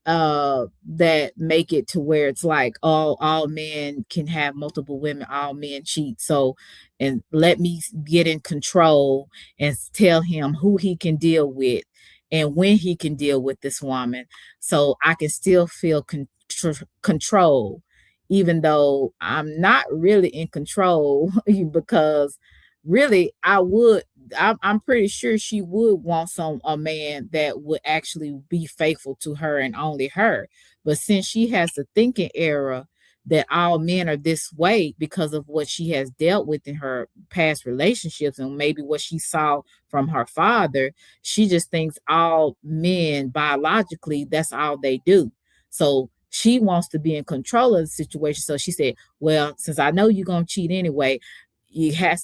that make it to where it's like all men can have multiple women, all men cheat. So, and let me get in control and tell him who he can deal with and when he can deal with this woman, so I can still feel control, even though I'm not really in control, because really I'm pretty sure she would want a man that would actually be faithful to her and only her. But since she has the thinking error that all men are this way because of what she has dealt with in her past relationships and maybe what she saw from her father. She just thinks all men biologically, that's all they do. So she wants to be in control of the situation. So she said, well, since I know you're going to cheat anyway, I have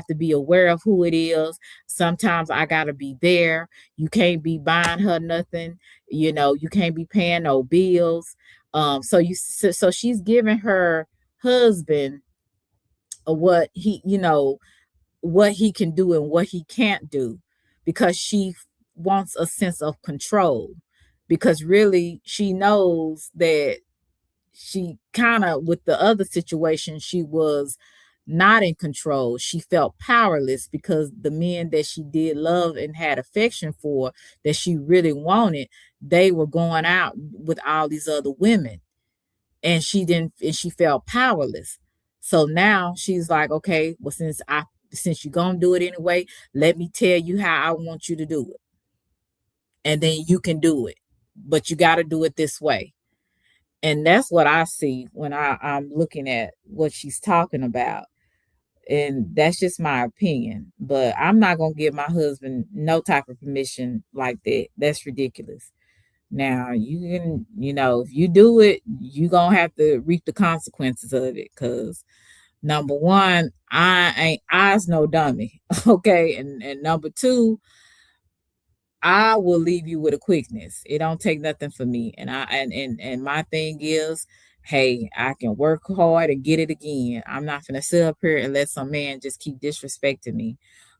to be aware of who it is. Sometimes I got to be there. You can't be buying her nothing. You can't be paying no bills. So she's giving her husband what what he can do and what he can't do, because she wants a sense of control, because really she knows that she kind of, with the other situation, she was not in control. She felt powerless because the men that she did love and had affection for, that she really wanted, they were going out with all these other women, and she felt powerless. So now she's like, okay, well, since you're gonna do it anyway, let me tell you how I want you to do it, and then you can do it, but you got to do it this way. And that's what I see when I'm looking at what she's talking about. And that's just my opinion. But I'm not gonna give my husband no type of permission like that. That's ridiculous. Now you can, if you do it, you're gonna have to reap the consequences of it. Cause number one, I's no dummy. Okay. And number two, I will leave you with a quickness. It don't take nothing for me. And my thing is, hey, I can work hard and get it again. I'm not gonna sit up here and let some man just keep disrespecting me.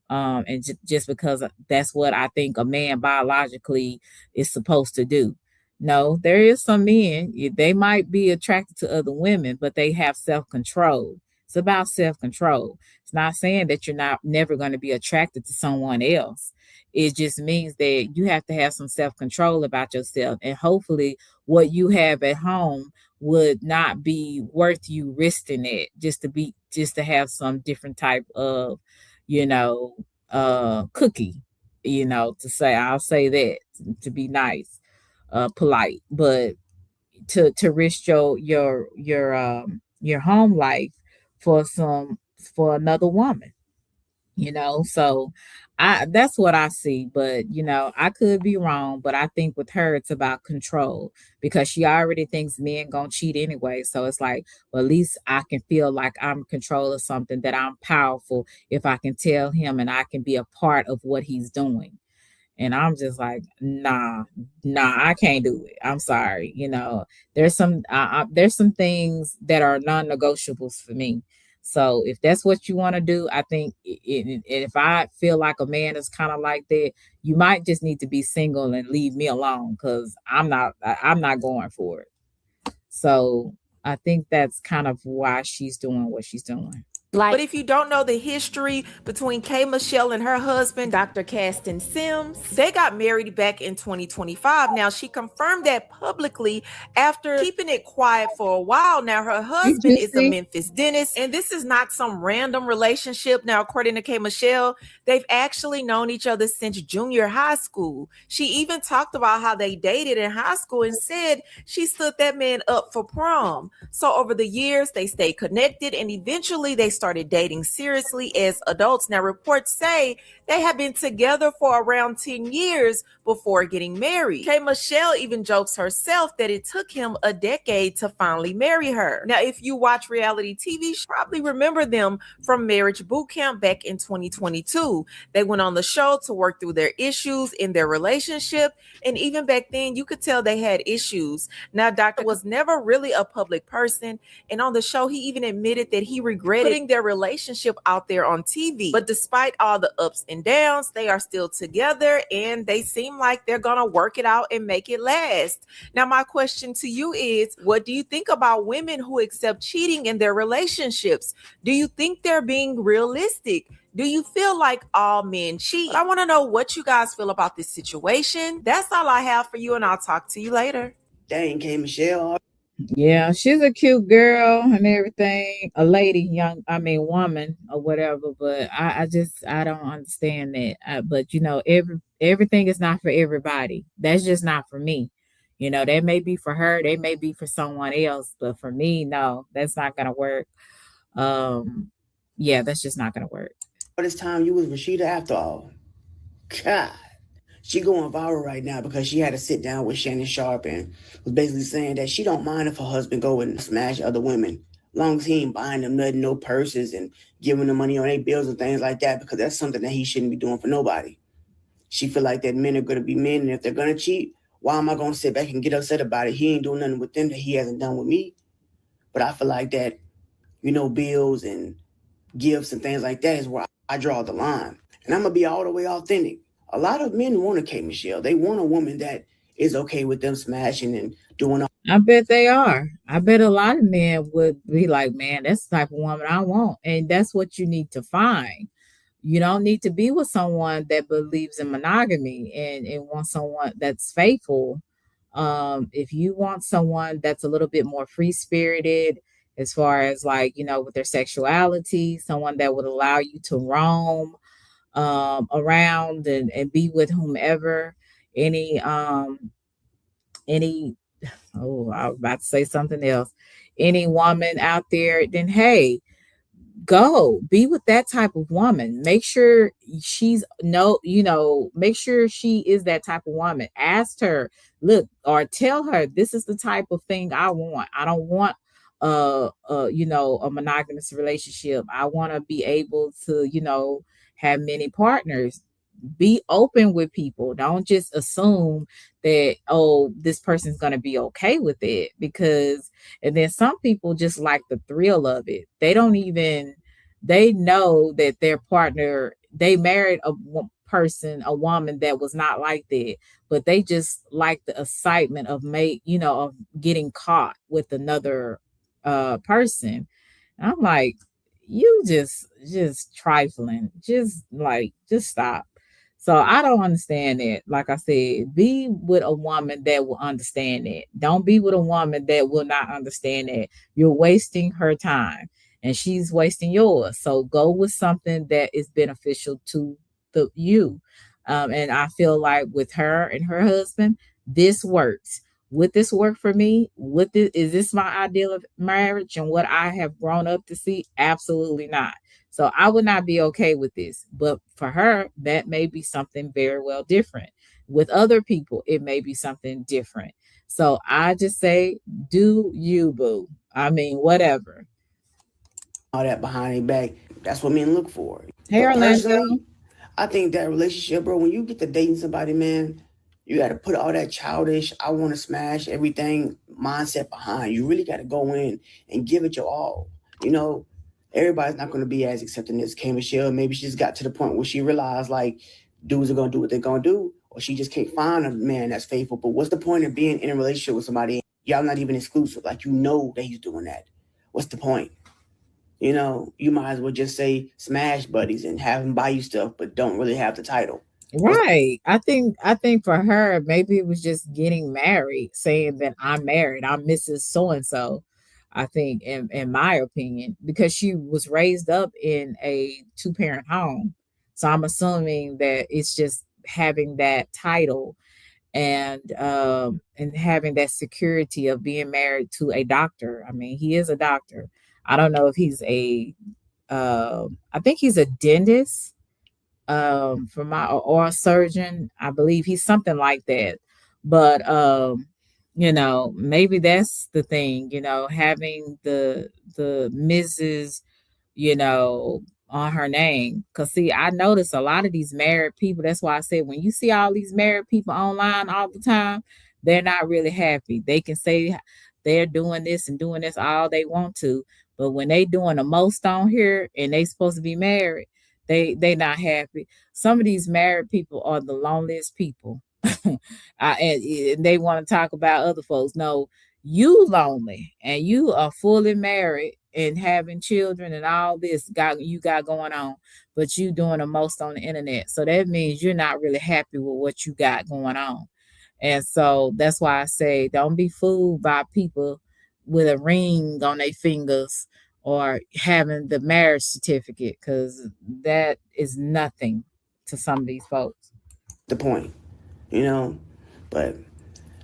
And just because that's what I think a man biologically is supposed to do. No, there is some men, they might be attracted to other women, but they have self-control. It's about self-control. It's not saying that you're not never going to be attracted to someone else. It just means that you have to have some self-control about yourself. And hopefully what you have at home would not be worth you risking it just to have some different type of, cookie, to say, I'll say that to be nice, polite, but to risk your home life for another woman. So I that's what I see. But I could be wrong, but I think with her it's about control, because she already thinks men gonna cheat anyway. So it's like, well, at least I can feel like I'm in control of something, that I'm powerful if I can tell him and I can be a part of what he's doing. And I'm just like, nah, I can't do it. I'm sorry. There's some things that are non-negotiables for me. So if that's what you want to do, I think if I feel like a man is kind of like that, you might just need to be single and leave me alone, because I'm not going for it. So I think that's kind of why she's doing what she's doing. But if you don't know the history between K. Michelle and her husband, Dr. Caston Sims, they got married back in 2025. Now, she confirmed that publicly after keeping it quiet for a while. Now, her husband is a Memphis dentist, and this is not some random relationship. Now, according to K. Michelle, they've actually known each other since junior high school. She even talked about how they dated in high school and said she stood that man up for prom. So over the years, they stayed connected, and eventually they started dating seriously as adults. Now, reports say they have been together for around 10 years before getting married. K. Michelle even jokes herself that it took him a decade to finally marry her. Now, if you watch reality TV, you probably remember them from Marriage Boot Camp back in 2022. They went on the show to work through their issues in their relationship, and even back then, you could tell they had issues. Now, Dr. was never really a public person, and on the show, he even admitted that he regretted putting their relationship out there on TV. But despite all the ups and downs, they are still together, and they seem like they're gonna work it out and make it last. Now, my question to you is, what do you think about women who accept cheating in their relationships? Do you think they're being realistic? Do you feel like all men cheat? I want to know what you guys feel about this situation. That's all I have for you, and I'll talk to you later. Dang, K. Michelle. Yeah, she's a cute girl and everything, a lady, woman or whatever. But I don't understand that. But everything is not for everybody. That's just not for me. You know, that may be for her, they may be for someone else, but for me, no, that's not gonna work. Yeah, that's just not gonna work. All this time you was Rashida after all. God. She going viral right now because she had to sit down with Shannon Sharp and was basically saying that she don't mind if her husband go and smash other women, long as he ain't buying them nothing, no purses and giving them money on their bills and things like that, because that's something that he shouldn't be doing for nobody. She feel like that men are gonna be men, and if they're gonna cheat, why am I gonna sit back and get upset about it? He ain't doing nothing with them that he hasn't done with me. But I feel like that, bills and gifts and things like that is where I draw the line. And I'm gonna be all the way authentic. A lot of men want a K Michelle. They want a woman that is okay with them smashing and doing all. I bet they are. I bet a lot of men would be like, man, that's the type of woman I want. And that's what you need to find. You don't need to be with someone that believes in monogamy and wants someone that's faithful. If you want someone that's a little bit more free spirited, as far as like, with their sexuality, someone that would allow you to roam around and be with whomever, any any oh, I was about to say something else. Any woman out there, then hey, go be with that type of woman. Make sure she's no, make sure she is that type of woman. Ask her, look, or tell her this is the type of thing I want. I don't want a monogamous relationship. I want to be able to, have many partners. Be open with people. Don't just assume that, oh, this person's going to be okay with it, because and then some people just like the thrill of it. They know that their partner, they married a woman that was not like that, but they just like the excitement of of getting caught with another person. And I'm like, you just trifling. Just stop. So I don't understand that. Like I said, be with a woman that will understand it. Don't be with a woman that will not understand it. You're wasting her time and she's wasting yours. So go with something that is beneficial to you. And I feel like with her and her husband, this works. Would this work for me? Is this my ideal of marriage and what I have grown up to see? Absolutely not. So I would not be okay with this. But for her, that may be something very well different. With other people, it may be something different. So I just say, do you, boo? I mean, whatever. All that behind their back. That's what men look for. Hey, But Orlando. personally, I think that relationship, bro, when you get to dating somebody, man, you got to put all that childish, I want to smash everything mindset behind. You really got to go in and give it your all. Everybody's not going to be as accepting as K Michelle. Maybe she just got to the point where she realized, like, dudes are going to do what they're going to do, or she just can't find a man that's faithful. But what's the point of being in a relationship with somebody? Y'all not even exclusive. Like, that he's doing that. What's the point? You might as well just say smash buddies and have him buy you stuff, but don't really have the title. Right. I think for her, maybe it was just getting married, saying that I'm married, I'm Mrs. So and so. I think in my opinion, because she was raised up in a two-parent home. So I'm assuming that it's just having that title and having that security of being married to a doctor. I mean, he is a doctor. I don't know if he's I think he's a dentist, for my or a surgeon. I believe he's something like that. But maybe that's the thing, having the Mrs., you know, on her name. Cause see, I notice a lot of these married people. That's why I said when you see all these married people online all the time, they're not really happy. They can say they're doing this and doing this all they want to, but when they doing the most on here and they supposed to be married, they not happy. Some of these married people are the loneliest people. And they want to talk about other folks. No, you lonely and you are fully married and having children and all this you got going on, but you doing the most on the internet. So that means you're not really happy with what you got going on. And so that's why I say don't be fooled by people with a ring on their fingers or having the marriage certificate, because that is nothing to some of these folks. The point, but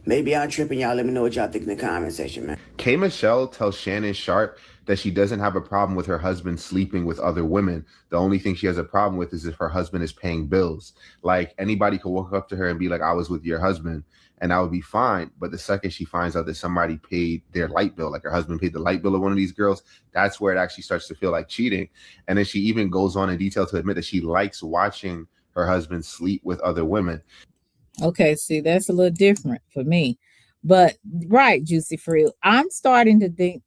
Maybe I'm tripping. Y'all let me know what y'all think in the comment section, man. K. Michelle tells Shannon Sharp that she doesn't have a problem with her husband sleeping with other women. The only thing she has a problem with is if her husband is paying bills. Like, anybody could walk up to her and be like, I was with your husband, and I would be fine. But the second she finds out that somebody paid their light bill, like her husband paid the light bill of one of these girls, that's where it actually starts to feel like cheating. And then she even goes on in detail to admit that she likes watching her husband sleep with other women. Okay, see, that's a little different for me. But right, Juicy Fruit, I'm starting to think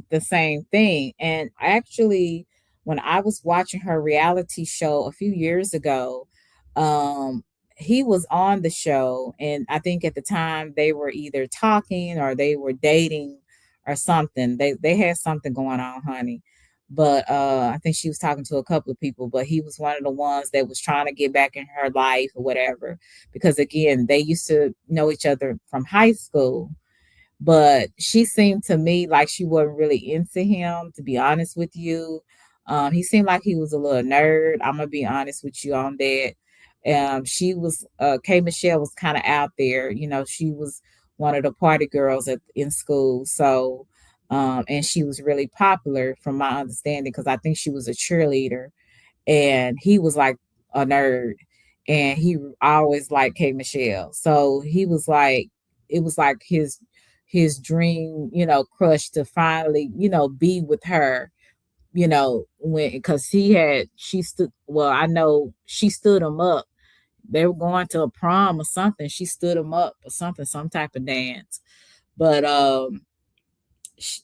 the same thing. And actually, when I was watching her reality show a few years ago, um, he was on the show, and I think at the time they were either talking or they were dating or something. They had something going on, honey. But I think she was talking to a couple of people, but he was one of the ones that was trying to get back in her life or whatever. Because again, they used to know each other from high school, but she seemed to me like she wasn't really into him, to be honest with you. He seemed like he was a little nerd. I'm gonna be honest with you on that. She was K Michelle was kind of out there, she was one of the party girls in school. So and she was really popular from my understanding because I think she was a cheerleader, and he was like a nerd, and he always liked K Michelle. So he was like, it was like his dream, crush to finally, be with her, when because she stood, well, I know she stood him up. They were going to a prom or something. She stood him up or something, some type of dance. But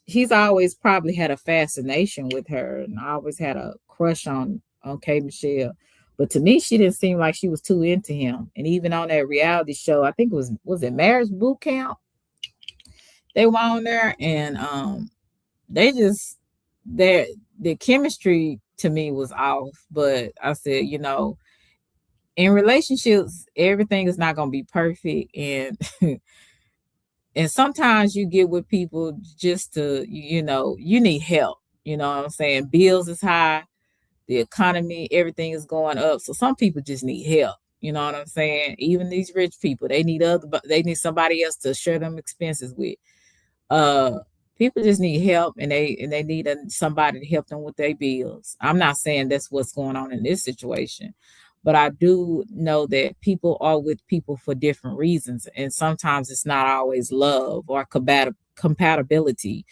he's always probably had a fascination with her, and I always had a crush on K Michelle. But to me, she didn't seem like she was too into him. And even on that reality show, I think was it Marriage Boot Camp? They were on there, and they just the chemistry to me was off. But I said, in relationships, everything is not gonna be perfect, and and sometimes you get with people just to, you need help. You know what I'm saying? Bills is high, the economy, everything is going up. So some people just need help. You know what I'm saying? Even these rich people, they need somebody else to share them expenses with. Uh, People just need help, and they need somebody to help them with their bills. I'm not saying that's what's going on in this situation, but I do know that people are with people for different reasons, and sometimes it's not always love or compatibility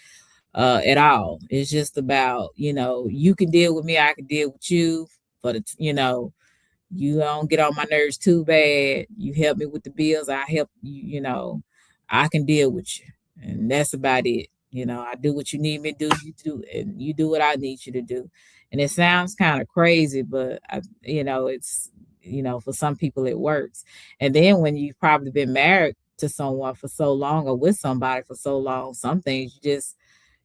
at all. It's just about, you can deal with me, I can deal with you, but it's, you don't get on my nerves too bad. You help me with the bills, I help you, I can deal with you. And that's about it. I do what you need me to do, you do, and you do what I need you to do. And it sounds kind of crazy, but it's, for some people it works. And then when you've probably been married to someone for so long or with somebody for so long, some things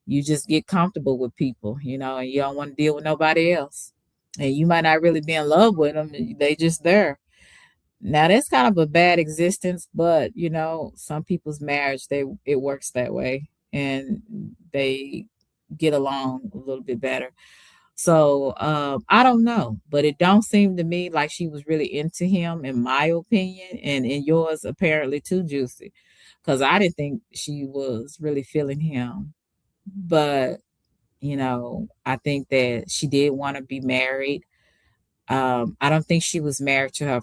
you just get comfortable with people, and you don't want to deal with nobody else. And you might not really be in love with them. They just there. Now that's kind of a bad existence, but some people's marriage, it works that way, and they get along a little bit better. So I don't know, but it don't seem to me like she was really into him, in my opinion, and in yours apparently too, Juicy, because I didn't think she was really feeling him. But I think that she did want to be married. I don't think she was married to her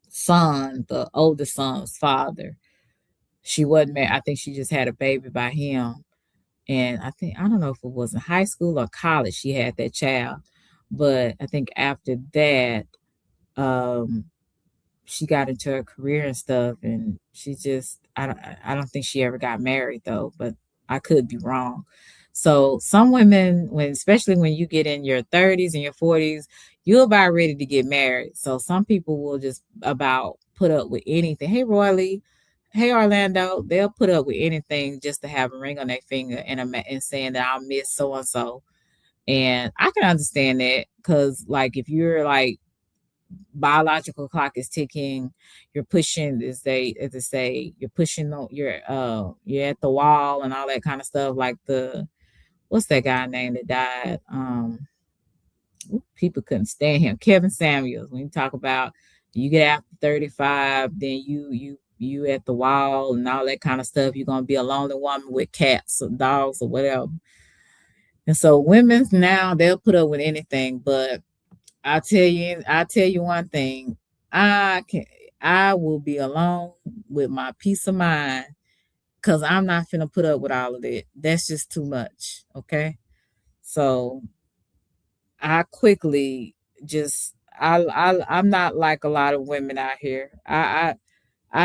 son, the oldest son's father. She wasn't married. I think she just had a baby by him. And I don't know if it was in high school or college she had that child. But I think after that, um, she got into her career and stuff, and I don't think she ever got married though, but I could be wrong. So some women, especially when you get in your 30s and your 40s, you're about ready to get married. So some people will just about put up with anything. Hey Royally, hey Orlando, they'll put up with anything just to have a ring on their finger and saying that I'll miss so and so. And I can understand that, because like if you're like biological clock is ticking, you're pushing, as they say, you're pushing you're at the wall and all that kind of stuff, like what's that guy name that died, people couldn't stand him, Kevin Samuels. When you talk about You get after 35, then you at the wall and all that kind of stuff. You're gonna be a lonely woman with cats or dogs or whatever. And so women now they'll put up with anything, but I tell you one thing. I can I will be alone with my peace of mind because I'm not finna put up with all of that. That's just too much. Okay. So I quickly just I'm not like a lot of women out here. I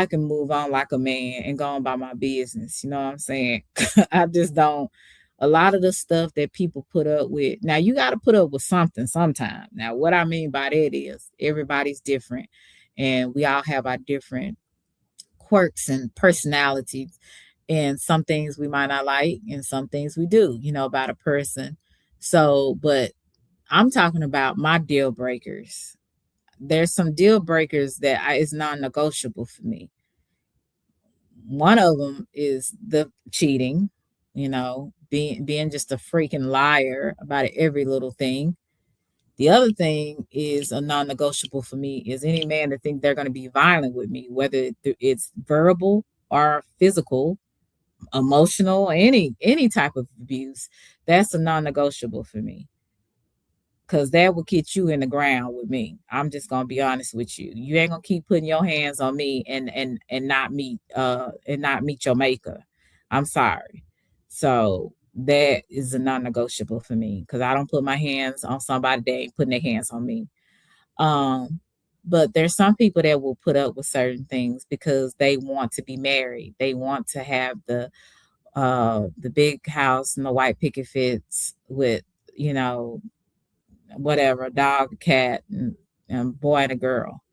can move on like a man and go on by my business. You know what I'm saying? I just don't. A lot of the stuff that people put up with. Now you got to put up with something sometime. Now what I mean by that is everybody's different, and we all have our different quirks and personalities. And some things we might not like, and some things we do. You know about a person. So, but I'm talking about my deal breakers. There's some deal breakers that is non-negotiable for me. One of them is the cheating, being just a freaking liar about every little thing. The other thing is a non-negotiable for me is any man that think they're going to be violent with me, whether it's verbal or physical, emotional, any type of abuse. That's a non-negotiable for me because that will get you in the ground with me. I'm just gonna be honest with you. You ain't gonna keep putting your hands on me and not meet your maker. I'm sorry. So that is a non-negotiable for me because I don't put my hands on somebody that ain't putting their hands on me. Um, but there's some people that will put up with certain things because they want to be married. They want to have the big house and the white picket fence with, you know, whatever, a dog, a cat, and boy and a girl.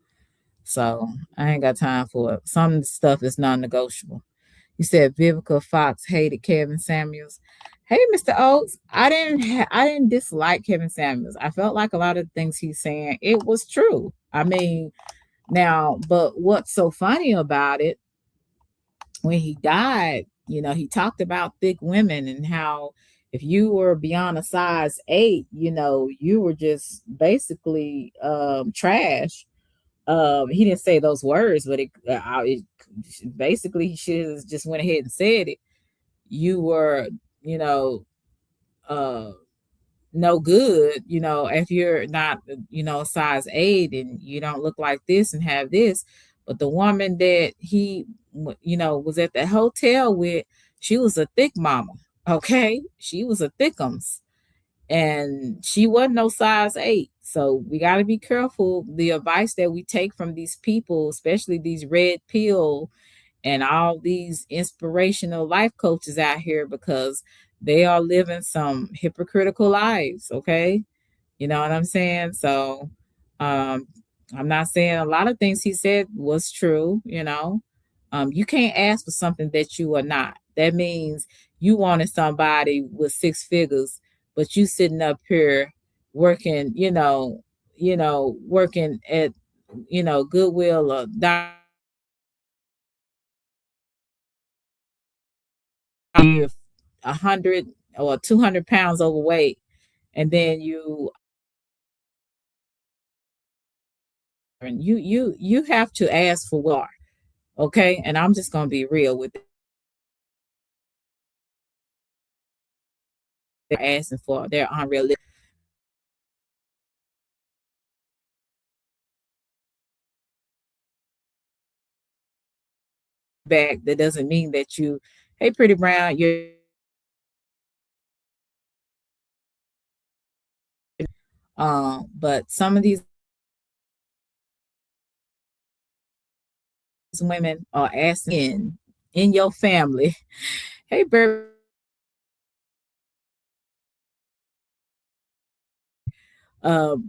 So I ain't got time for it. Some stuff is non-negotiable. You said Vivica Fox hated Kevin Samuels. Hey, Mr. Oaks, I didn't dislike Kevin Samuels. I felt like a lot of the things he's saying, it was true. I mean, now, but what's so funny about it, when he died, he talked about thick women and how if you were beyond a size 8, you were just basically trash. He didn't say those words, but it basically he should have just went ahead and said it. You were, you know, uh, no good, if you're not, size 8 and you don't look like this and have this. But the woman that he, was at the hotel with, she was a thick mama. Okay. She was a thickums and she wasn't no size 8. So we got to be careful the advice that we take from these people, especially these red pill and all these inspirational life coaches out here, because they are living some hypocritical lives. Okay. You know what I'm saying? So um, I'm not saying a lot of things he said was true. You can't ask for something that you are not. That means you wanted somebody with 6 figures, but you sitting up here working, working at, Goodwill or 100 or 200 pounds overweight, and then you have to ask for what, okay? And I'm just gonna be real with it. They're asking for, they're unrealistic. Back, that doesn't mean that you, hey, pretty brown, you're but some of these women are asking in your family, hey, baby,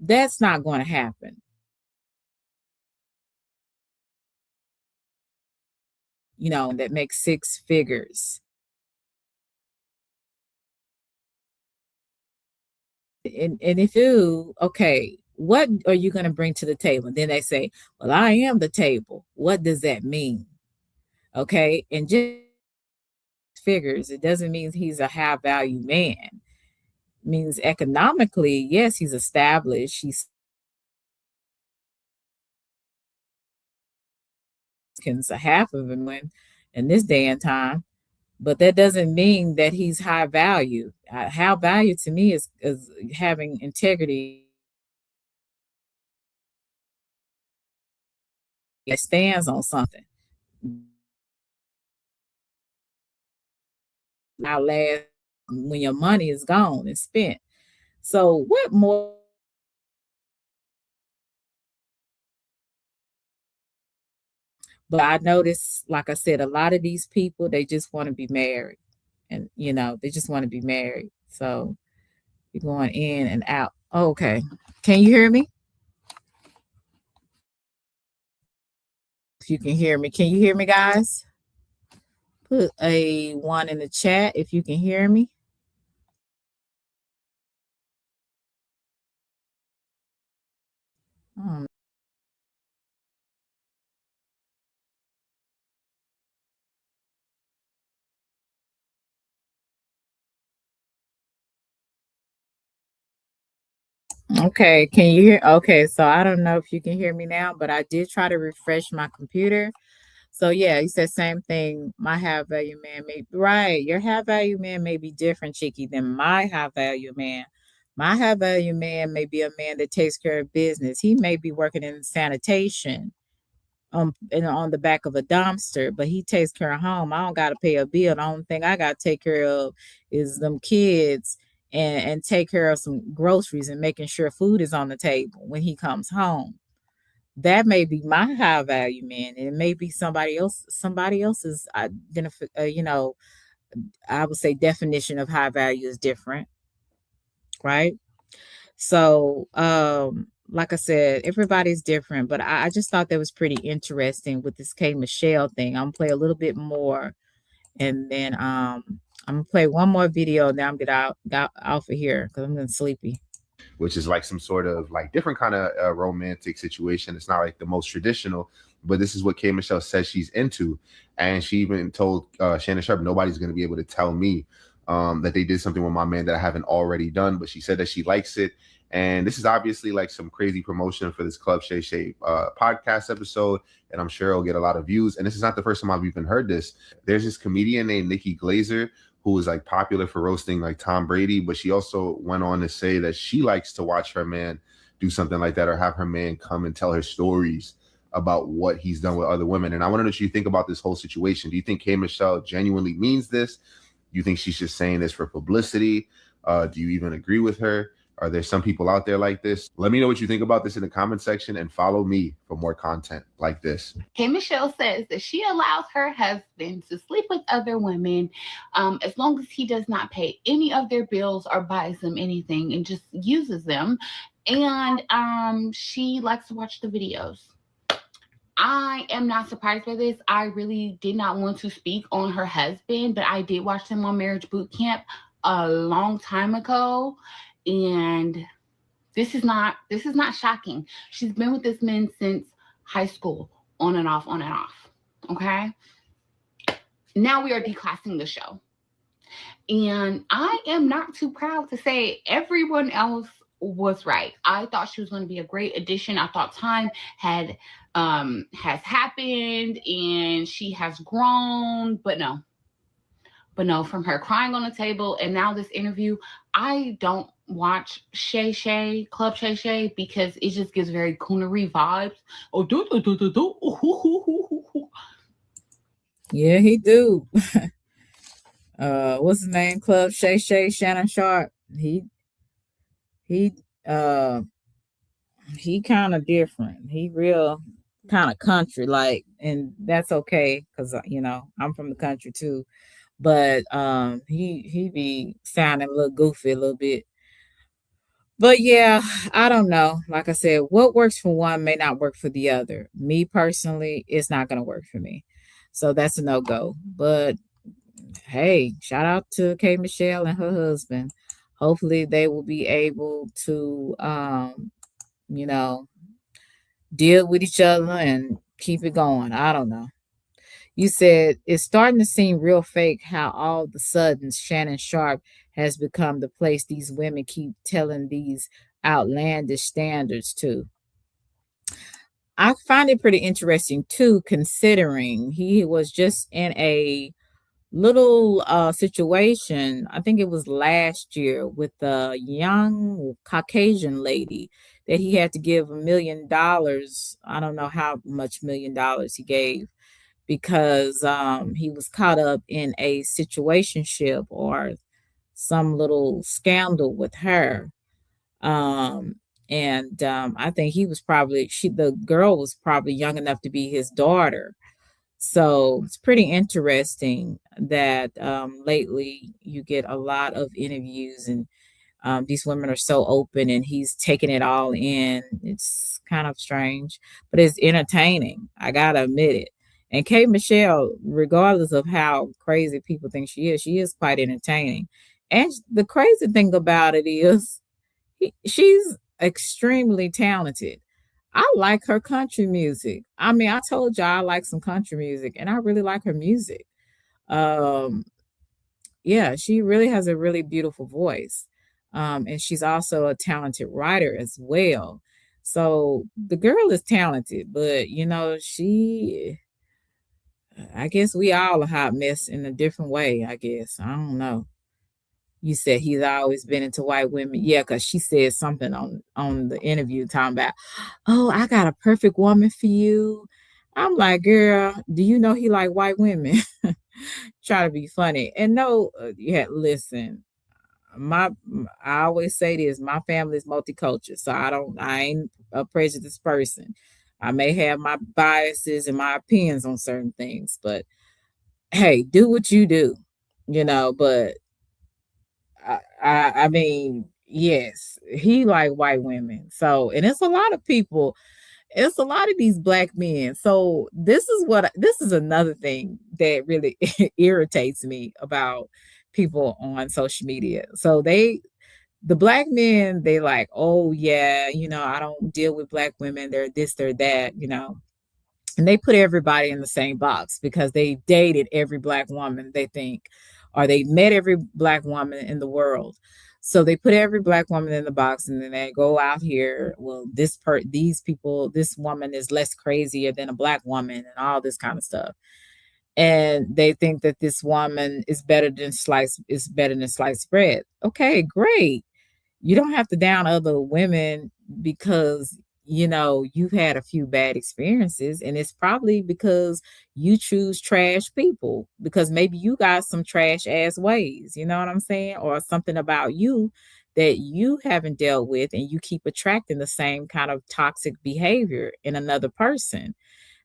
that's not going to happen. That makes 6 figures. And if you, okay, what are you going to bring to the table? And then they say, well, I am the table. What does that mean? Okay. And just figures, it doesn't mean he's a high value man. It means economically, yes, he's established. He's can say half of him in this day and time. But that doesn't mean that he's high value. High value to me is having integrity that stands on something. Outlast when your money is gone and spent. So what more? But I notice, like I said, a lot of these people, they just want to be married. And, they just want to be married. So you're going in and out. Okay. Can you hear me? If you can hear me. Can you hear me, guys? Put a 1 in the chat if you can hear me. Oh, okay, can you hear? Okay, so I don't know if you can hear me now, but I did try to refresh my computer. So yeah, you said same thing. My high value man may right. Your high value man may be different, Chicky, than my high value man. My high value man may be a man that takes care of business. He may be working in sanitation, on the back of a dumpster, but he takes care of home. I don't got to pay a bill. The only thing I got to take care of is them kids and take care of some groceries and making sure food is on the table when he comes home. That may be my high value man, and it may be somebody else. Somebody else's I would say definition of high value is different, right? So, like I said, everybody's different, but I just thought that was pretty interesting with this K Michelle thing. I'm gonna play a little bit more, and then I'm gonna play one more video, and then I'm gonna get out of here because I'm getting sleepy. Which is like some sort of like different kind of romantic situation. It's not like the most traditional, but this is what K Michelle says she's into, and she even told Shannon Sharp, nobody's going to be able to tell me that they did something with my man that I haven't already done. But she said that she likes it, and this is obviously like some crazy promotion for this Club Shay Shay podcast episode, and I'm sure it'll get a lot of views. And this is not the first time I've even heard this. There's this comedian named Nikki Glazer who was like popular for roasting like Tom Brady, but she also went on to say that she likes to watch her man do something like that or have her man come and tell her stories about what he's done with other women. And I want to know what you think about this whole situation. Do you think K Michelle genuinely means this? Do you think she's just saying this for publicity? Do you even agree with her? Are there some people out there like this? Let me know what you think about this in the comment section and follow me for more content like this. K Michelle says that she allows her husband to sleep with other women as long as he does not pay any of their bills or buys them anything and just uses them. And she likes to watch the videos. I am not surprised by this. I really did not want to speak on her husband, but I did watch him on Marriage Boot Camp a long time ago. And this is not shocking. She's been with this man since high school, on and off. Okay. Now we are declassing the show. And I am not too proud to say everyone else was right. I thought she was going to be a great addition. I thought time has happened and she has grown, but no, from her crying on the table and now this interview, I don't watch Club Shay Shay because it just gives very coonery vibes. Oh, Yeah, he do. What's his name? Club Shay Shay, Shannon Sharp. He kind of different. He real kind of country like, and that's okay because I'm from the country too. But he be sounding a little goofy a little bit. But yeah, I don't know. Like I said, what works for one may not work for the other. Me personally, it's not gonna work for me. So that's a no-go. But hey, shout out to K Michelle and her husband. Hopefully they will be able to deal with each other and keep it going. I don't know. You said it's starting to seem real fake how all of a sudden Shannon Sharp has become the place these women keep telling these outlandish standards to. I find it pretty interesting too, considering he was just in a little situation. I think it was last year with a young Caucasian lady that he had to give $1 million. I don't know how much $1 million he gave because he was caught up in a situationship or some little scandal with her. Um, and I think he was probably the girl was probably young enough to be his daughter. So it's pretty interesting that lately you get a lot of interviews and these women are so open and he's taking it all in. It's kind of strange, but it's entertaining. I gotta admit it. And Kate Michelle, regardless of how crazy people think she is quite entertaining. And the crazy thing about it is she's extremely talented. I like her country music. I mean, I told you I like some country music and I really like her music. Um, yeah, she really has a really beautiful voice. And she's also a talented writer as well. So the girl is talented, but I guess we all a hot mess in a different way, I guess. I don't know. You said he's always been into white women. Yeah, because she said something on the interview talking about, oh, I got a perfect woman for you. I'm like, girl, do you know he like white women? Try to be funny. And no, yeah, listen, my I always say this, my family is multicultural, so I ain't a prejudiced person. I may have my biases and my opinions on certain things, but hey, do what you do, but I mean, yes, he like white women. So, and it's a lot of people. It's a lot of these black men. So this is another thing that really irritates me about people on social media. So the black men, they like, oh yeah, I don't deal with black women. They're this, they're that, and they put everybody in the same box because they dated every black woman they think, or they met every black woman in the world. So they put every black woman in the box, and then they go out here. Well, these people, this woman is less crazier than a black woman, and all this kind of stuff. And they think that this woman is better than sliced bread. Okay, great. You don't have to down other women because you've had a few bad experiences, and it's probably because you choose trash people because maybe you got some trash ass ways, you know what I'm saying, or something about you that you haven't dealt with, and you keep attracting the same kind of toxic behavior in another person.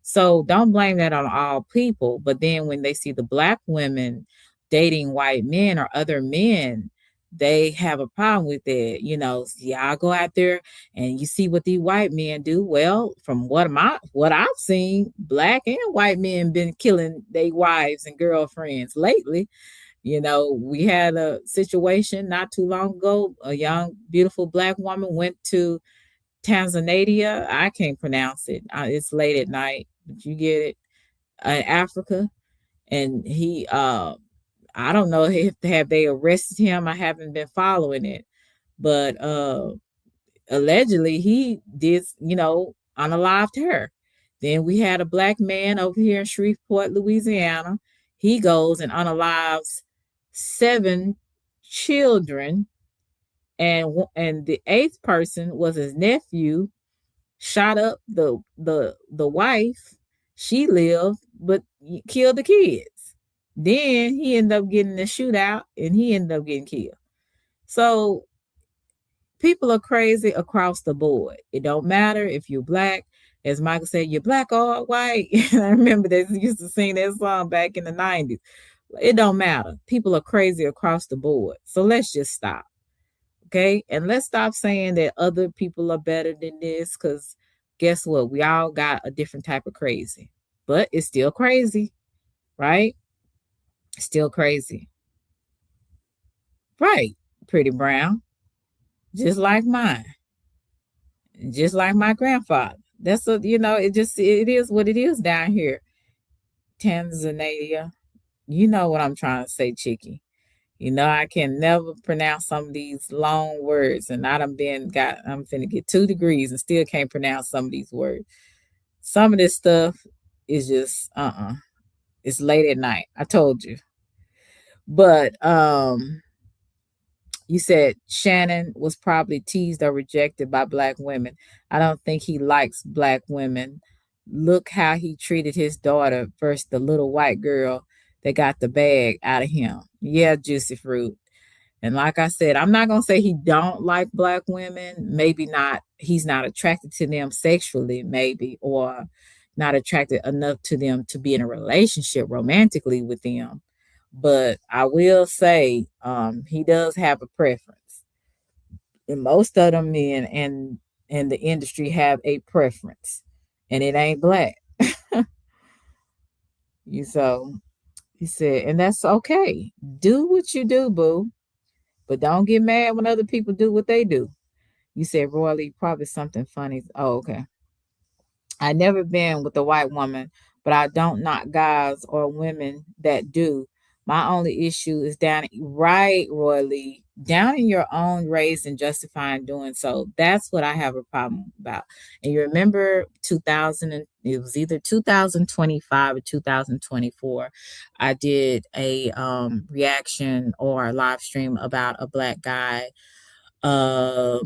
So don't blame that on all people. But then when they see the black women dating white men or other men, they have a problem with it. Y'all go out there and you see what these white men do. Well, from what I've seen, black and white men been killing their wives and girlfriends lately. We had a situation not too long ago. A young, beautiful black woman went to Tanzania. I can't pronounce it. It's late at night, but you get it. Africa, and I don't know if have they arrested him. I haven't been following it, but allegedly he did, unalived her. Then we had a black man over here in Shreveport, Louisiana. He goes and unalives 7 children, and the 8th person was his nephew. Shot up the wife. She lived, but killed the kids. Then he ended up getting the shootout, and he ended up getting killed. So people are crazy across the board. It don't matter if you're black. As Michael said, you're black or white. I remember they used to sing that song back in the 90s. It don't matter. People are crazy across the board. So let's just stop. Okay? And let's stop saying that other people are better than this, because guess what? We all got a different type of crazy. But it's still crazy, right? Still crazy. Right, Pretty Brown. Just like mine. Just like my grandfather. It is what it is down here. Tanzania. You know what I'm trying to say, Chicky. I can never pronounce some of these long words, and I'm finna get 2 degrees and still can't pronounce some of these words. Some of this stuff is just it's late at night. I told you. But you said Shannon was probably teased or rejected by black women. I don't think he likes black women. Look how he treated his daughter versus the little white girl that got the bag out of him. Yeah, Juicy Fruit. And like I said, I'm not gonna say he don't like black women. Maybe not. He's not attracted to them sexually, maybe, or not attracted enough to them to be in a relationship romantically with them. But I will say, he does have a preference. And most of them men in the industry have a preference, and it ain't black. You so he said, and that's okay. Do what you do, boo. But don't get mad when other people do what they do. You said Roy Lee, probably something funny. Oh, okay. I never been with a white woman, but I don't knock guys or women that do. My only issue is right, Roy Lee, down in your own race and justifying doing so. That's what I have a problem about. And you remember 2000, and it was either 2025 or 2024. I did a reaction or a live stream about a black guy. I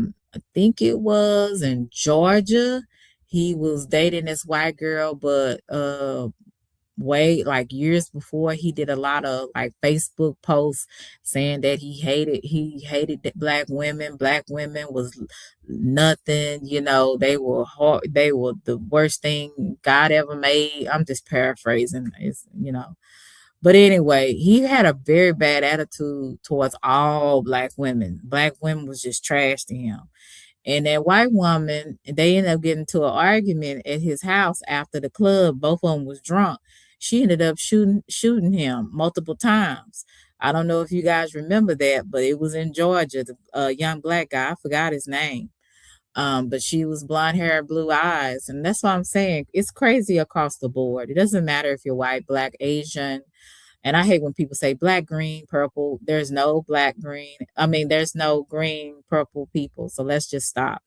think it was in Georgia. He was dating this white girl, but way like years before, he did a lot of like Facebook posts saying that he hated that black women was nothing, they were hard, they were the worst thing God ever made. I'm just paraphrasing. But anyway, he had a very bad attitude towards all black women. Black women was just trash to him. And that white woman, they ended up getting into an argument at his house after the club. Both of them was drunk. She ended up shooting him multiple times. I don't know if you guys remember that, but it was in Georgia. The young black guy, I forgot his name. But she was blonde hair, blue eyes. And that's what I'm saying. It's crazy across the board. It doesn't matter if you're white, black, Asian. And I hate when people say black, green, purple. There's no black, green. I mean, there's no green, purple people. So let's just stop.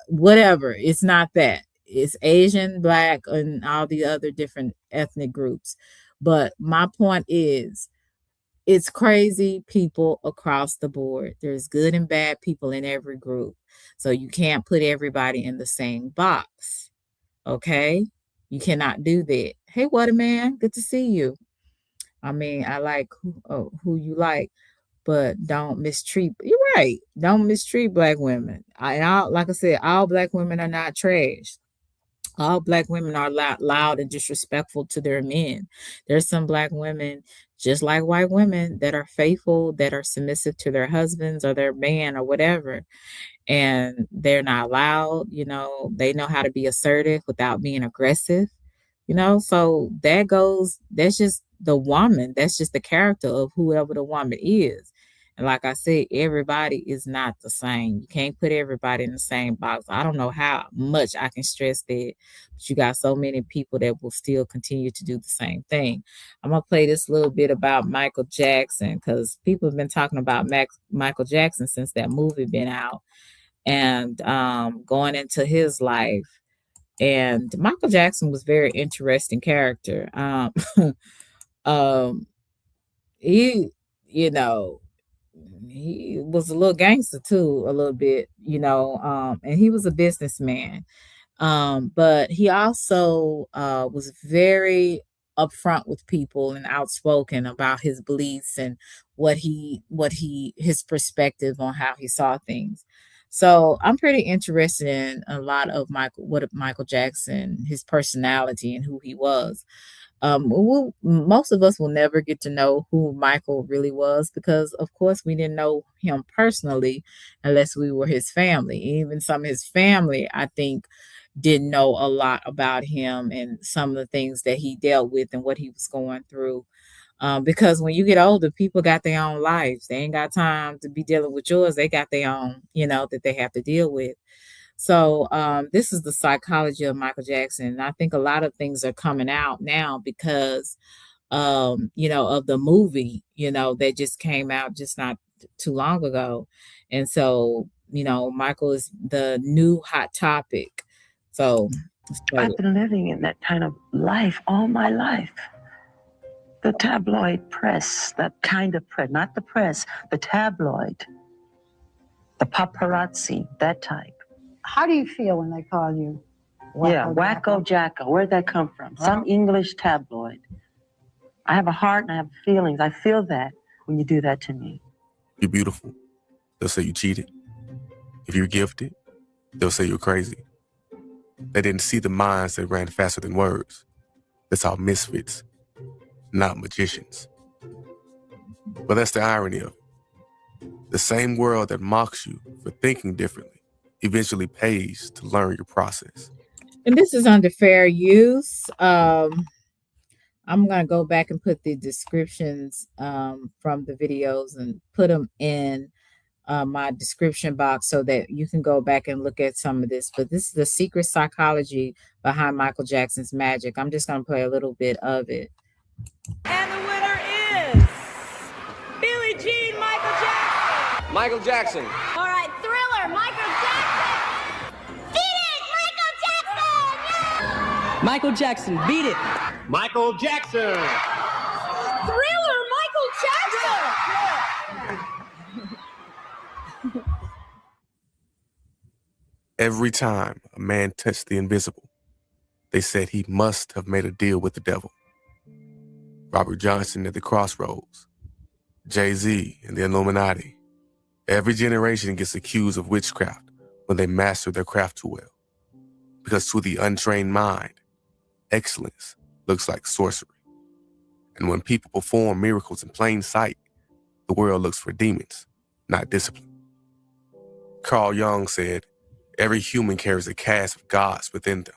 Whatever. It's not that. It's Asian, black, and all the other different ethnic groups. But my point is, it's crazy people across the board. There's good and bad people in every group. So you can't put everybody in the same box. Okay? You cannot do that. Hey, Waterman, good to see you. I mean, I like who you like, but don't mistreat. You're right. Don't mistreat black women. Like I said, all black women are not trash. All black women are loud and disrespectful to their men. There's some black women, just like white women, that are faithful, that are submissive to their husbands or their man or whatever. And they're not loud, they know how to be assertive without being aggressive. So that's just the woman. That's just the character of whoever the woman is. And like I said, everybody is not the same. You can't put everybody in the same box. I don't know how much I can stress that, but you got so many people that will still continue to do the same thing. I'm going to play this little bit about Michael Jackson, because people have been talking about Michael Jackson since that movie been out, and going into his life. And Michael Jackson was a very interesting character. He, he was a little gangster too, a little bit, and he was a businessman. But he also was very upfront with people and outspoken about his beliefs and his perspective on how he saw things. So I'm pretty interested in a lot of Michael Jackson, his personality and who he was. Most of us will never get to know who Michael really was, because of course we didn't know him personally unless we were his family. Even some of his family, I think, didn't know a lot about him and some of the things that he dealt with and what he was going through. Because when you get older, people got their own lives. They ain't got time to be dealing with yours. They got their own, that they have to deal with. So this is the psychology of Michael Jackson. And I think a lot of things are coming out now because, of the movie, that just came out just not too long ago. And so Michael is the new hot topic. So I've been living in that kind of life all my life. The tabloid press, that kind of press, not the press, the tabloid, the paparazzi, that type. How do you feel when they call you Wacko Jacko? Where'd that come from? Some English tabloid. I have a heart and I have feelings. I feel that when you do that to me. You're beautiful. They'll say you cheated. If you're gifted, they'll say you're crazy. They didn't see the minds that ran faster than words. That's all misfits, not magicians. But that's the irony of it. The same world that mocks you for thinking differently eventually pays to learn your process. And this is under fair use. I'm going to go back and put the descriptions from the videos and put them in my description box so that you can go back and look at some of this. But this is the secret psychology behind Michael Jackson's magic. I'm just going to play a little bit of it. And the winner is Billie Jean Michael Jackson. All right, Thriller, Michael Jackson. Beat it, Michael Jackson. Michael Jackson, beat it. Michael Jackson. Thriller, Michael Jackson. Every time a man touched the invisible, they said he must have made a deal with the devil. Robert Johnson at the Crossroads, Jay-Z and the Illuminati. Every generation gets accused of witchcraft when they master their craft too well. Because to the untrained mind, excellence looks like sorcery. And when people perform miracles in plain sight, the world looks for demons, not discipline. Carl Jung said, every human carries a cast of gods within them.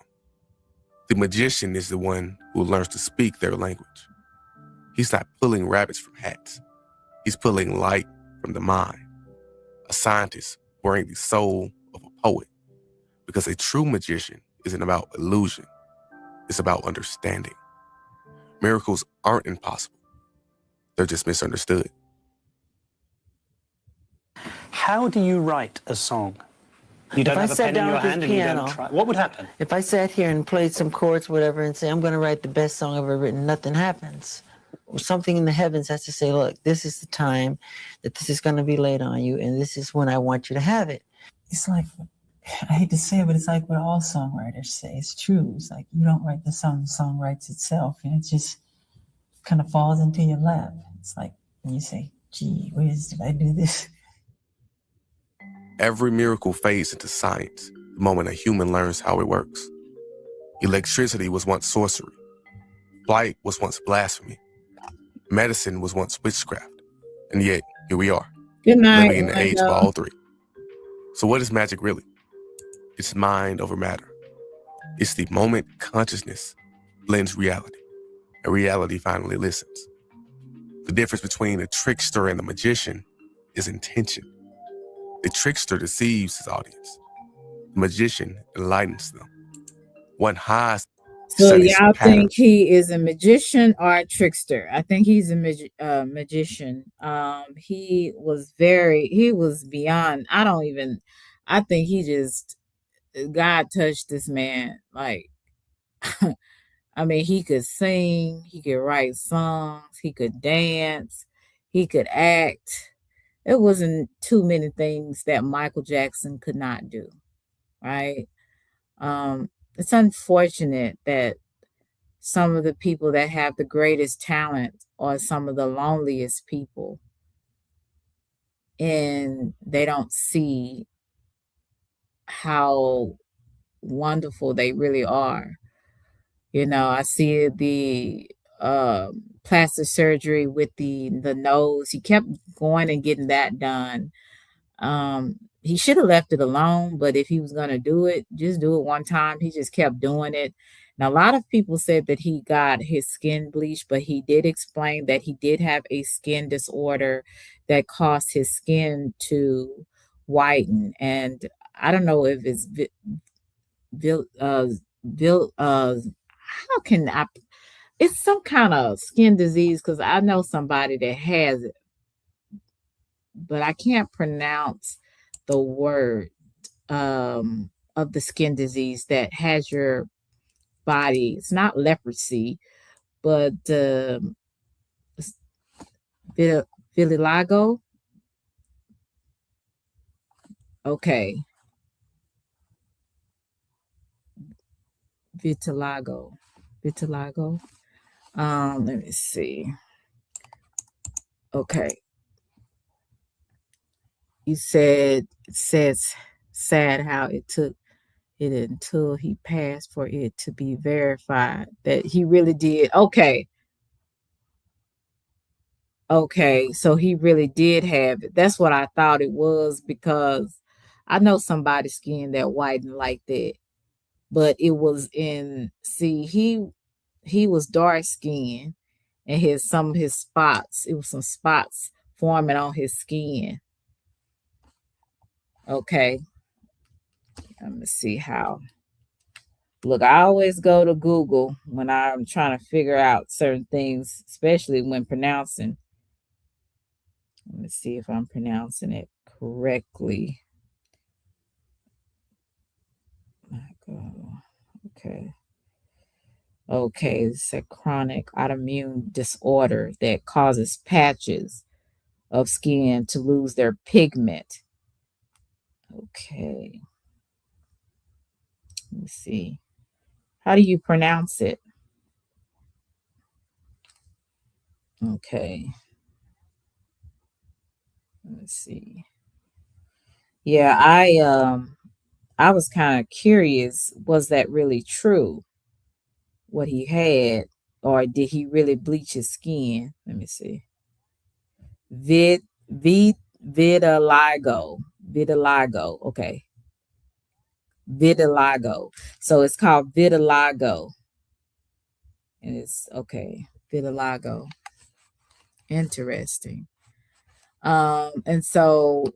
The magician is the one who learns to speak their language. He's not pulling rabbits from hats. He's pulling light from the mind. A scientist wearing the soul of a poet. Because a true magician isn't about illusion. It's about understanding. Miracles aren't impossible. They're just misunderstood. How do you write a song? You don't have a pen in your hand and you don't try. What would happen? If I sat here and played some chords, whatever, and say, I'm going to write the best song I've ever written, nothing happens. Something in the heavens has to say, look, this is the time that this is going to be laid on you, and this is when I want you to have it. It's like, I hate to say it, but it's like what all songwriters say. It's true. It's like you don't write the song writes itself, and it just kind of falls into your lap. It's like when you say, gee whiz, did I do this? Every miracle fades into science the moment a human learns how it works. Electricity was once sorcery. Flight was once blasphemy. Medicine was once witchcraft. And yet, here we are. Good night. Living in the age of all three. So what is magic really? It's mind over matter. It's the moment consciousness blends reality, and reality finally listens. The difference between a trickster and a magician is intention. The trickster deceives his audience. The magician enlightens them. One hides. So y'all think he is a magician or a trickster? I think he's a magician. He was beyond. I think he just, God touched this man. Like, I mean, he could sing, he could write songs, he could dance, he could act. It wasn't too many things that Michael Jackson could not do, right? It's unfortunate that some of the people that have the greatest talent are some of the loneliest people, and they don't see how wonderful they really are. I see the plastic surgery with the nose. He kept going and getting that done. He should have left it alone, but if he was going to do it, just do it one time. He just kept doing it. Now, a lot of people said that he got his skin bleached, but he did explain that he did have a skin disorder that caused his skin to whiten. And I don't know if it's it's some kind of skin disease, because I know somebody that has it, but I can't pronounce the word of the skin disease that has your body. It's not leprosy, but vitiligo. Okay, vitiligo. Let me see. Okay, you said it says sad how it took it until he passed for it to be verified that he really did. Okay, so he really did have it. That's what I thought it was, because I know somebody's skin that whitened like that, but it was in, see, he was dark skinned, and some of his spots, it was some spots forming on his skin. Okay, let me see how. Look, I always go to Google when I'm trying to figure out certain things, especially when pronouncing. Let me see if I'm pronouncing it correctly. Okay. Okay, it's a chronic autoimmune disorder that causes patches of skin to lose their pigment. Okay. Let me see. How do you pronounce it? Okay. Let's see. Yeah, I was kind of curious, was that really true, what he had, or did he really bleach his skin? Let me see. Vitiligo. Okay. Vitiligo. So it's called vitiligo. And it's okay. Vitiligo. Interesting. And so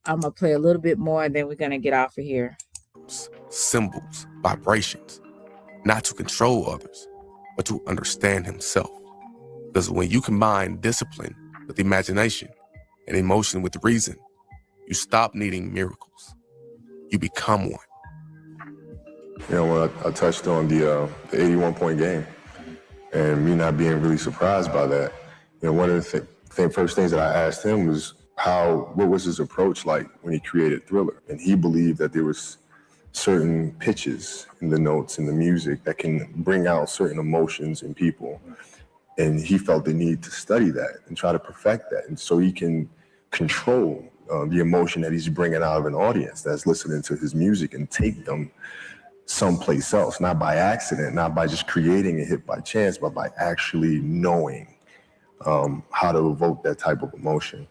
I'm gonna play a little bit more, and then we're gonna get off of here. Symbols, vibrations, not to control others, but to understand himself. Because when you combine discipline with imagination and emotion with reason, you stop needing miracles. You become one. When I touched on the 81-point game and me not being really surprised by that, one of the first things that I asked him was what was his approach like when he created Thriller? And he believed that there was certain pitches in the notes and the music that can bring out certain emotions in people. And he felt the need to study that and try to perfect that. And so he can control the emotion that he's bringing out of an audience that's listening to his music and take them someplace else, not by accident, not by just creating a hit by chance, but by actually knowing how to evoke that type of emotion.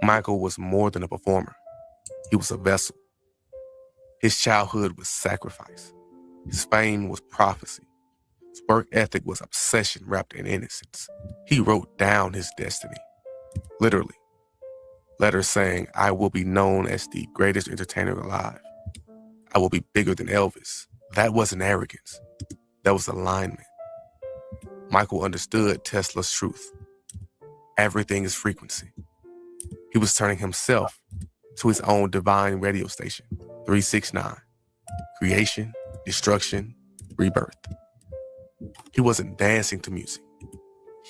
Michael was more than a performer. He was a vessel. His childhood was sacrifice. His fame was prophecy. His work ethic was obsession wrapped in innocence. He wrote down his destiny, literally. Letters saying, I will be known as the greatest entertainer alive. I will be bigger than Elvis. That wasn't arrogance. That was alignment. Michael understood Tesla's truth. Everything is frequency. He was turning himself to his own divine radio station, 369. Creation, destruction, rebirth. He wasn't dancing to music.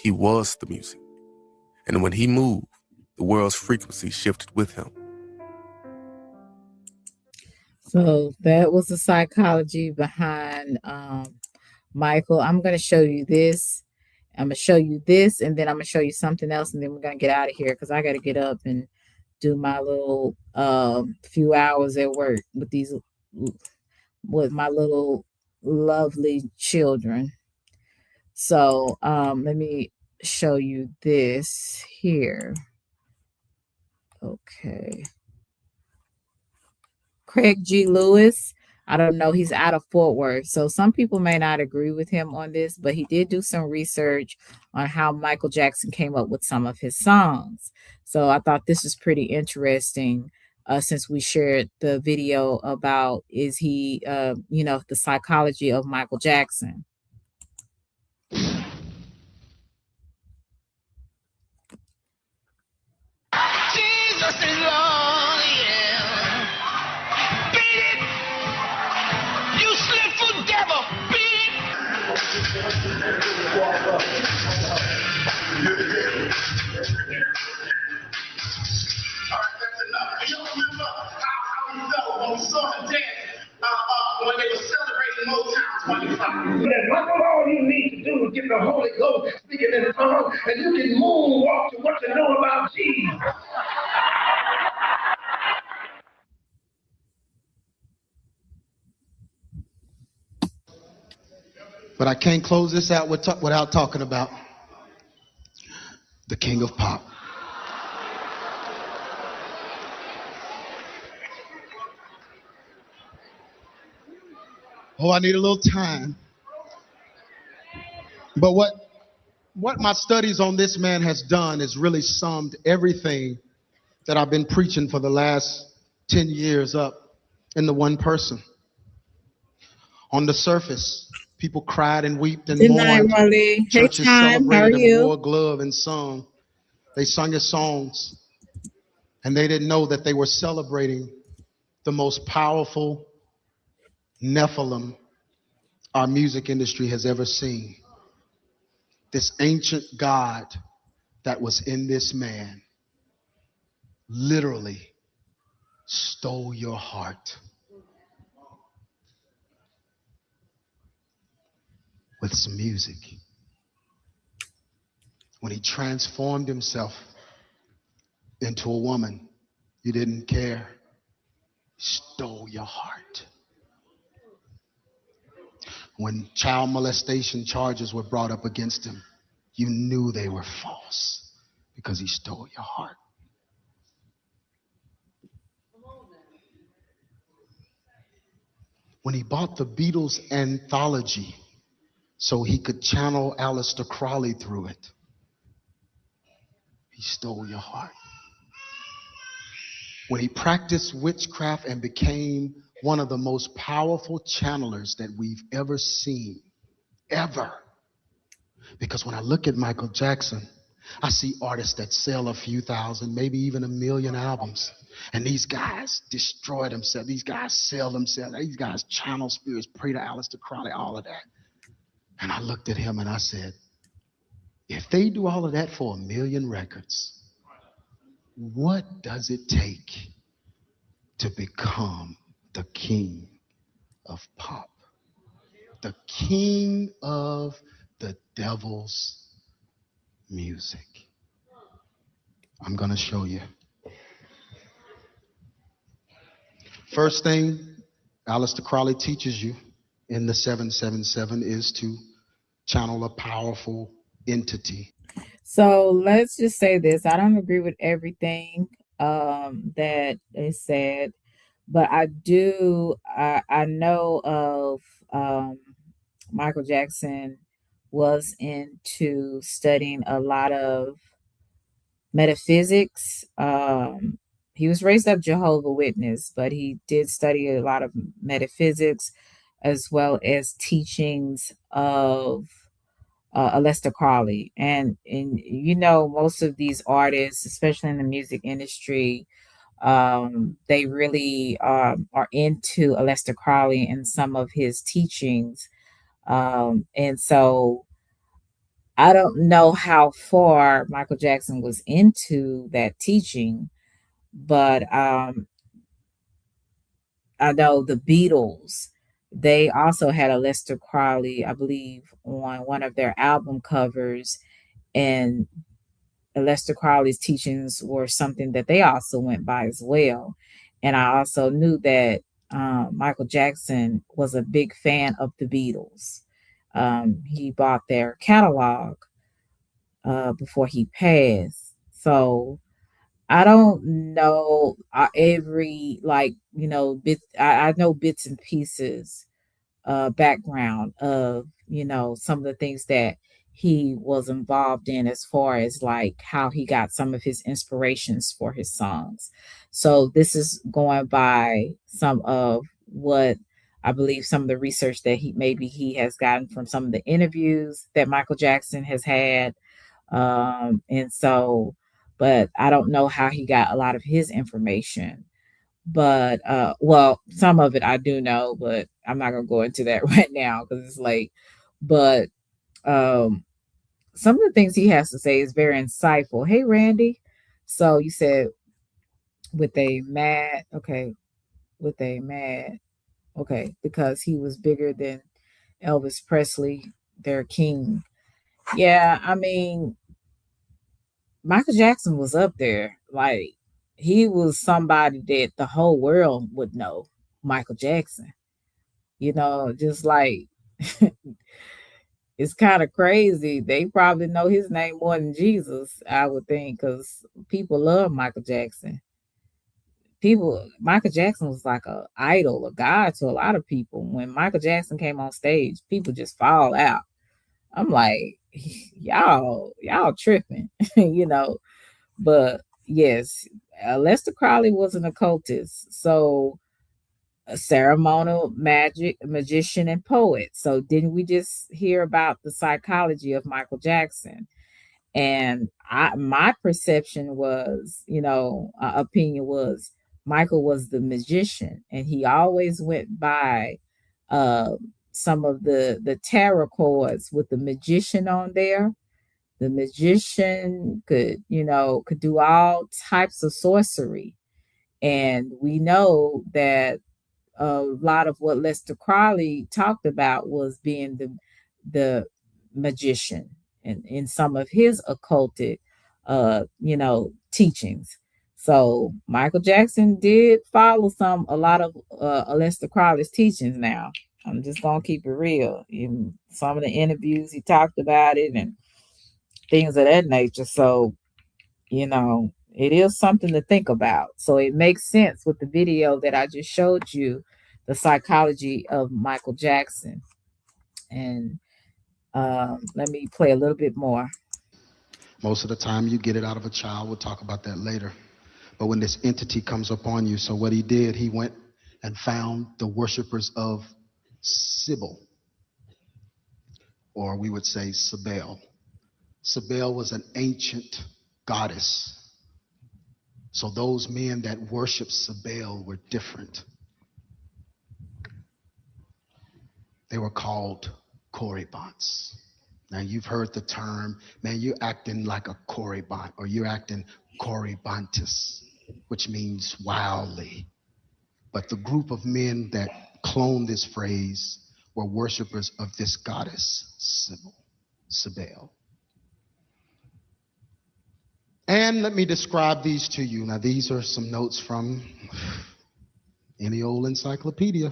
He was the music. And when he moved, the world's frequency shifted with him. So that was the psychology behind Michael. I'm going to show you this. I'm going to show you this, and then I'm going to show you something else, and then we're going to get out of here because I got to get up and do my little few hours at work with my little lovely children. So let me show you this here. Okay. Craig G. Lewis, I don't know, he's out of Fort Worth. So some people may not agree with him on this, but he did do some research on how Michael Jackson came up with some of his songs. So I thought this was pretty interesting since we shared the video about the psychology of Michael Jackson. Jesus is That's all you need to do is get the Holy Ghost speaking in tongues, and you can moonwalk to what you know about Jesus. But I can't close this out without talking about the King of Pop. Oh, I need a little time. But what my studies on this man has done is really summed everything that I've been preaching for the last 10 years up in the one person. On the surface, people cried and wept and Good night, mourned. Raleigh. Hey, Churches Time. How are celebrated and you? wore a glove and sung. They sung his songs, and they didn't know that they were celebrating the most powerful Nephilim our music industry has ever seen. This ancient God that was in this man literally stole your heart with some music. When he transformed himself into a woman, you didn't care. He stole your heart. When child molestation charges were brought up against him, you knew they were false because he stole your heart. When he bought the Beatles anthology so he could channel Aleister Crowley through it, he stole your heart. When he practiced witchcraft and became one of the most powerful channelers that we've ever seen, ever. Because when I look at Michael Jackson, I see artists that sell a few thousand, maybe even 1 million albums. And these guys destroy themselves. These guys sell themselves. These guys channel spirits, pray to Aleister Crowley, all of that. And I looked at him and I said, if they do all of that for 1 million records, what does it take to become the king of pop? The king of the devil's music. I'm going to show you. First thing Aleister Crowley teaches you in the 777 is to channel a powerful entity. So let's just say this. I don't agree with everything that is said, but I do. I know of Michael Jackson was into studying a lot of metaphysics. He was raised up Jehovah Witness, but he did study a lot of metaphysics as well as teachings of Aleister Crowley. And you know, most of these artists, especially in the music industry, they really are into Aleister Crowley and some of his teachings. And so I don't know how far Michael Jackson was into that teaching, but I know the Beatles, they also had Aleister Crowley, I believe, on one of their album covers, and Aleister Crowley's teachings were something that they also went by as well. And I also knew that Michael Jackson was a big fan of the Beatles. He bought their catalog before he passed. So I don't know every, like, you know, I know bits and pieces background of, you know, some of the things that he was involved in as far as like how he got some of his inspirations for his songs. So this is going by some of what I believe, some of the research that he has gotten from some of the interviews that Michael Jackson has had. And so, but I don't know how he got a lot of his information. But well, some of it I do know, but I'm not gonna go into that right now because it's late. But some of the things he has to say is very insightful. Hey, Randy. So you said with a mad, okay, with a mad, okay, because he was bigger than Elvis Presley, their king. Yeah, I mean, Michael Jackson was up there. Like, he was somebody that the whole world would know. Michael Jackson. Just like it's kind of crazy. They probably know his name more than Jesus, I would think, because people love Michael Jackson. Michael Jackson was like a idol, a god to a lot of people. When Michael Jackson came on stage, people just fall out. I'm like, y'all tripping, But yes, Lester Crowley was an occultist, so a ceremonial magician and poet. So didn't we just hear about the psychology of Michael Jackson? And my perception was, opinion was Michael was the magician, and he always went by uh, some of the tarot cards with the magician on there. The magician could do all types of sorcery, and we know that a lot of what Lester Crowley talked about was being the magician and in some of his occulted teachings. So Michael Jackson did follow a lot of Lester Crowley's teachings. Now I'm just gonna keep it real. In some of the interviews he talked about it and things of that nature. So it is something to think about. So it makes sense with the video that I just showed you, the psychology of Michael Jackson. And let me play a little bit more. Most of the time you get it out of a child. We'll talk about that later. But when this entity comes upon you, so what he did, he went and found the worshipers of Sybil, or we would say Cybele. Cybele was an ancient goddess. So those men that worshiped Cybele were different. They were called Corybants. Now you've heard the term, man, you're acting like a Corybant, or you're acting Corybantus, which means wildly. But the group of men that cloned this phrase were worshipers of this goddess, Cybele. And let me describe these to you. Now, these are some notes from any old encyclopedia.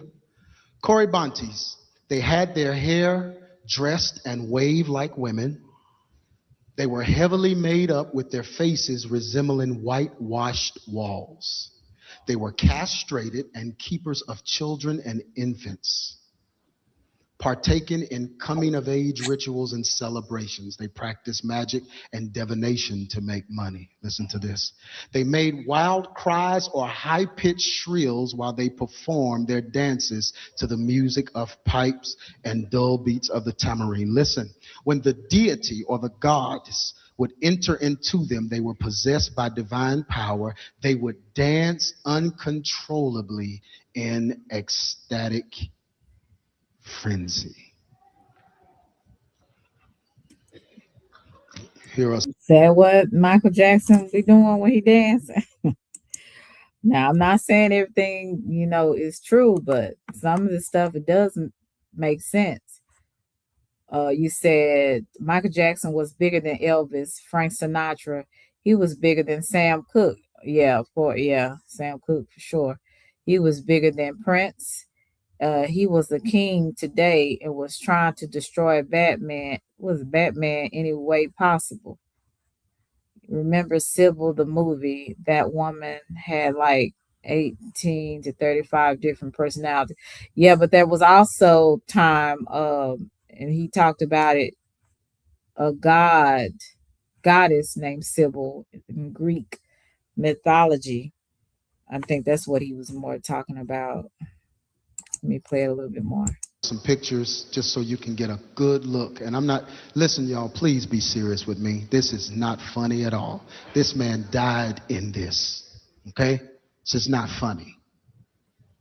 Corybantes, they had their hair dressed and waved like women. They were heavily made up with their faces resembling whitewashed walls. They were castrated and keepers of children and infants. Partaking in coming-of-age rituals and celebrations. They practiced magic and divination to make money. Listen to this. They made wild cries or high-pitched shrills while they performed their dances to the music of pipes and dull beats of the tambourine. Listen, when the deity or the gods would enter into them, they were possessed by divine power. They would dance uncontrollably in ecstatic frenzy. Hear us. Is that what Michael Jackson be doing when he dancing? Now, I'm not saying everything, is true, but some of the stuff, it doesn't make sense. You said Michael Jackson was bigger than Elvis, Frank Sinatra. He was bigger than Sam Cooke. Yeah, Sam Cooke for sure. He was bigger than Prince. He was the king today and was trying to destroy Batman any way possible. Remember Sybil, the movie? That woman had like 18 to 35 different personalities. Yeah, but there was also time, and he talked about it, a goddess named Sybil in Greek mythology. I think that's what he was more talking about. Let me play it a little bit more. Some pictures just so you can get a good look. And I'm not, listen, y'all, please be serious with me. This is not funny at all. This man died in this, okay? It's just not funny.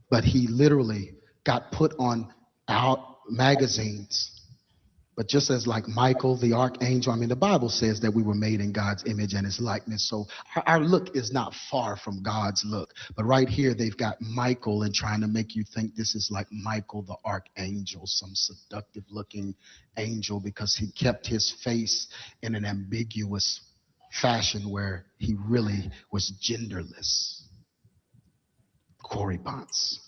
But he literally got put on out magazines But just as like Michael, the archangel, I mean, the Bible says that we were made in God's image and his likeness. So our look is not far from God's look. But right here, they've got Michael and trying to make you think this is like Michael, the archangel, some seductive looking angel, because he kept his face in an ambiguous fashion where he really was genderless. Corey Ponce.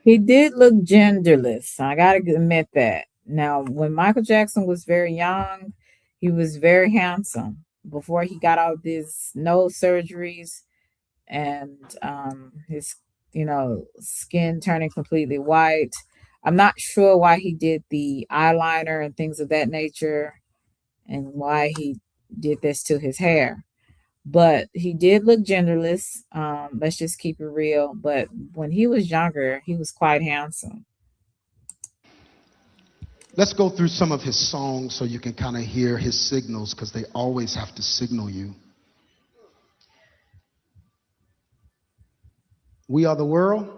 He did look genderless. I gotta admit that. Now, when Michael Jackson was very young, he was very handsome. Before he got all these nose surgeries and his, skin turning completely white. I'm not sure why he did the eyeliner and things of that nature, and why he did this to his hair. But he did look genderless. Let's just keep it real. But when he was younger, he was quite handsome. Let's go through some of his songs so you can kind of hear his signals, because they always have to signal you. We Are the World.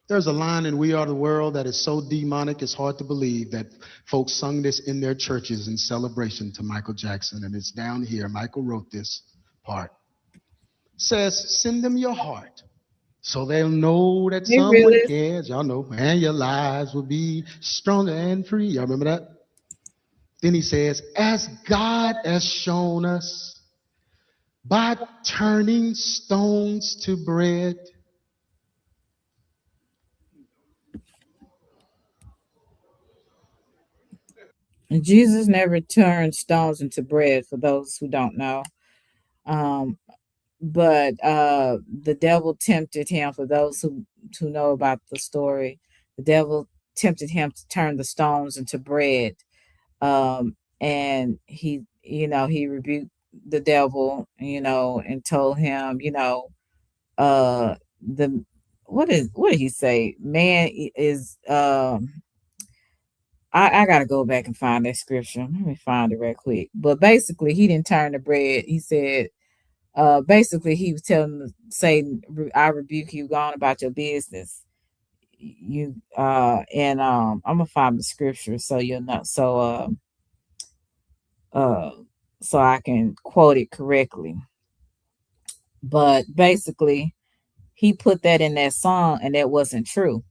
There's a line in We Are the World that is so demonic it's hard to believe that folks sung this in their churches in celebration to Michael Jackson. And it's down here. Michael wrote this part. It says, send them your heart so they'll know that Hey, someone realist. cares. Y'all know. And your lives will be stronger and free. Y'all remember that? Then he says, as God has shown us by turning stones to bread. And Jesus never turned stones into bread, for those who don't know. Um, but the devil tempted him, for those who know about the story. The devil tempted him to turn the stones into bread. And he rebuked the devil, and told him, the what did he say? Man is I gotta go back and find that scripture. Let me find it right quick. But basically, he didn't turn the bread. He said, basically, he was telling Satan, "I rebuke you. Go on about your business." I'm gonna find the scripture so you'll know. Uh, so I can quote it correctly. But basically, he put that in that song, and that wasn't true.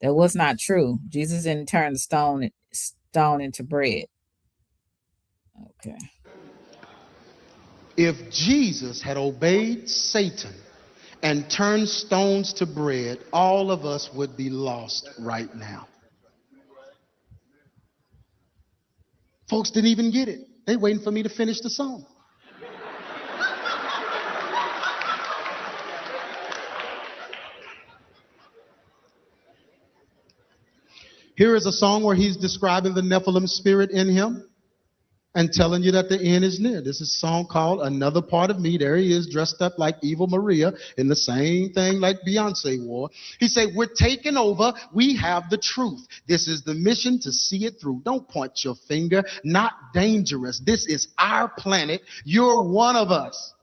That was not true. Jesus didn't turn the stone into bread. Okay. If Jesus had obeyed Satan and turned stones to bread, all of us would be lost right now. Folks didn't even get it. They waiting for me to finish the song. Here is a song where he's describing the Nephilim spirit in him and telling you that the end is near. This is a song called Another Part of Me. There he is, dressed up like Evil Maria in the same thing like Beyonce wore. He said, we're taking over. We have the truth. This is the mission to see it through. Don't point your finger. Not dangerous. This is our planet. You're one of us.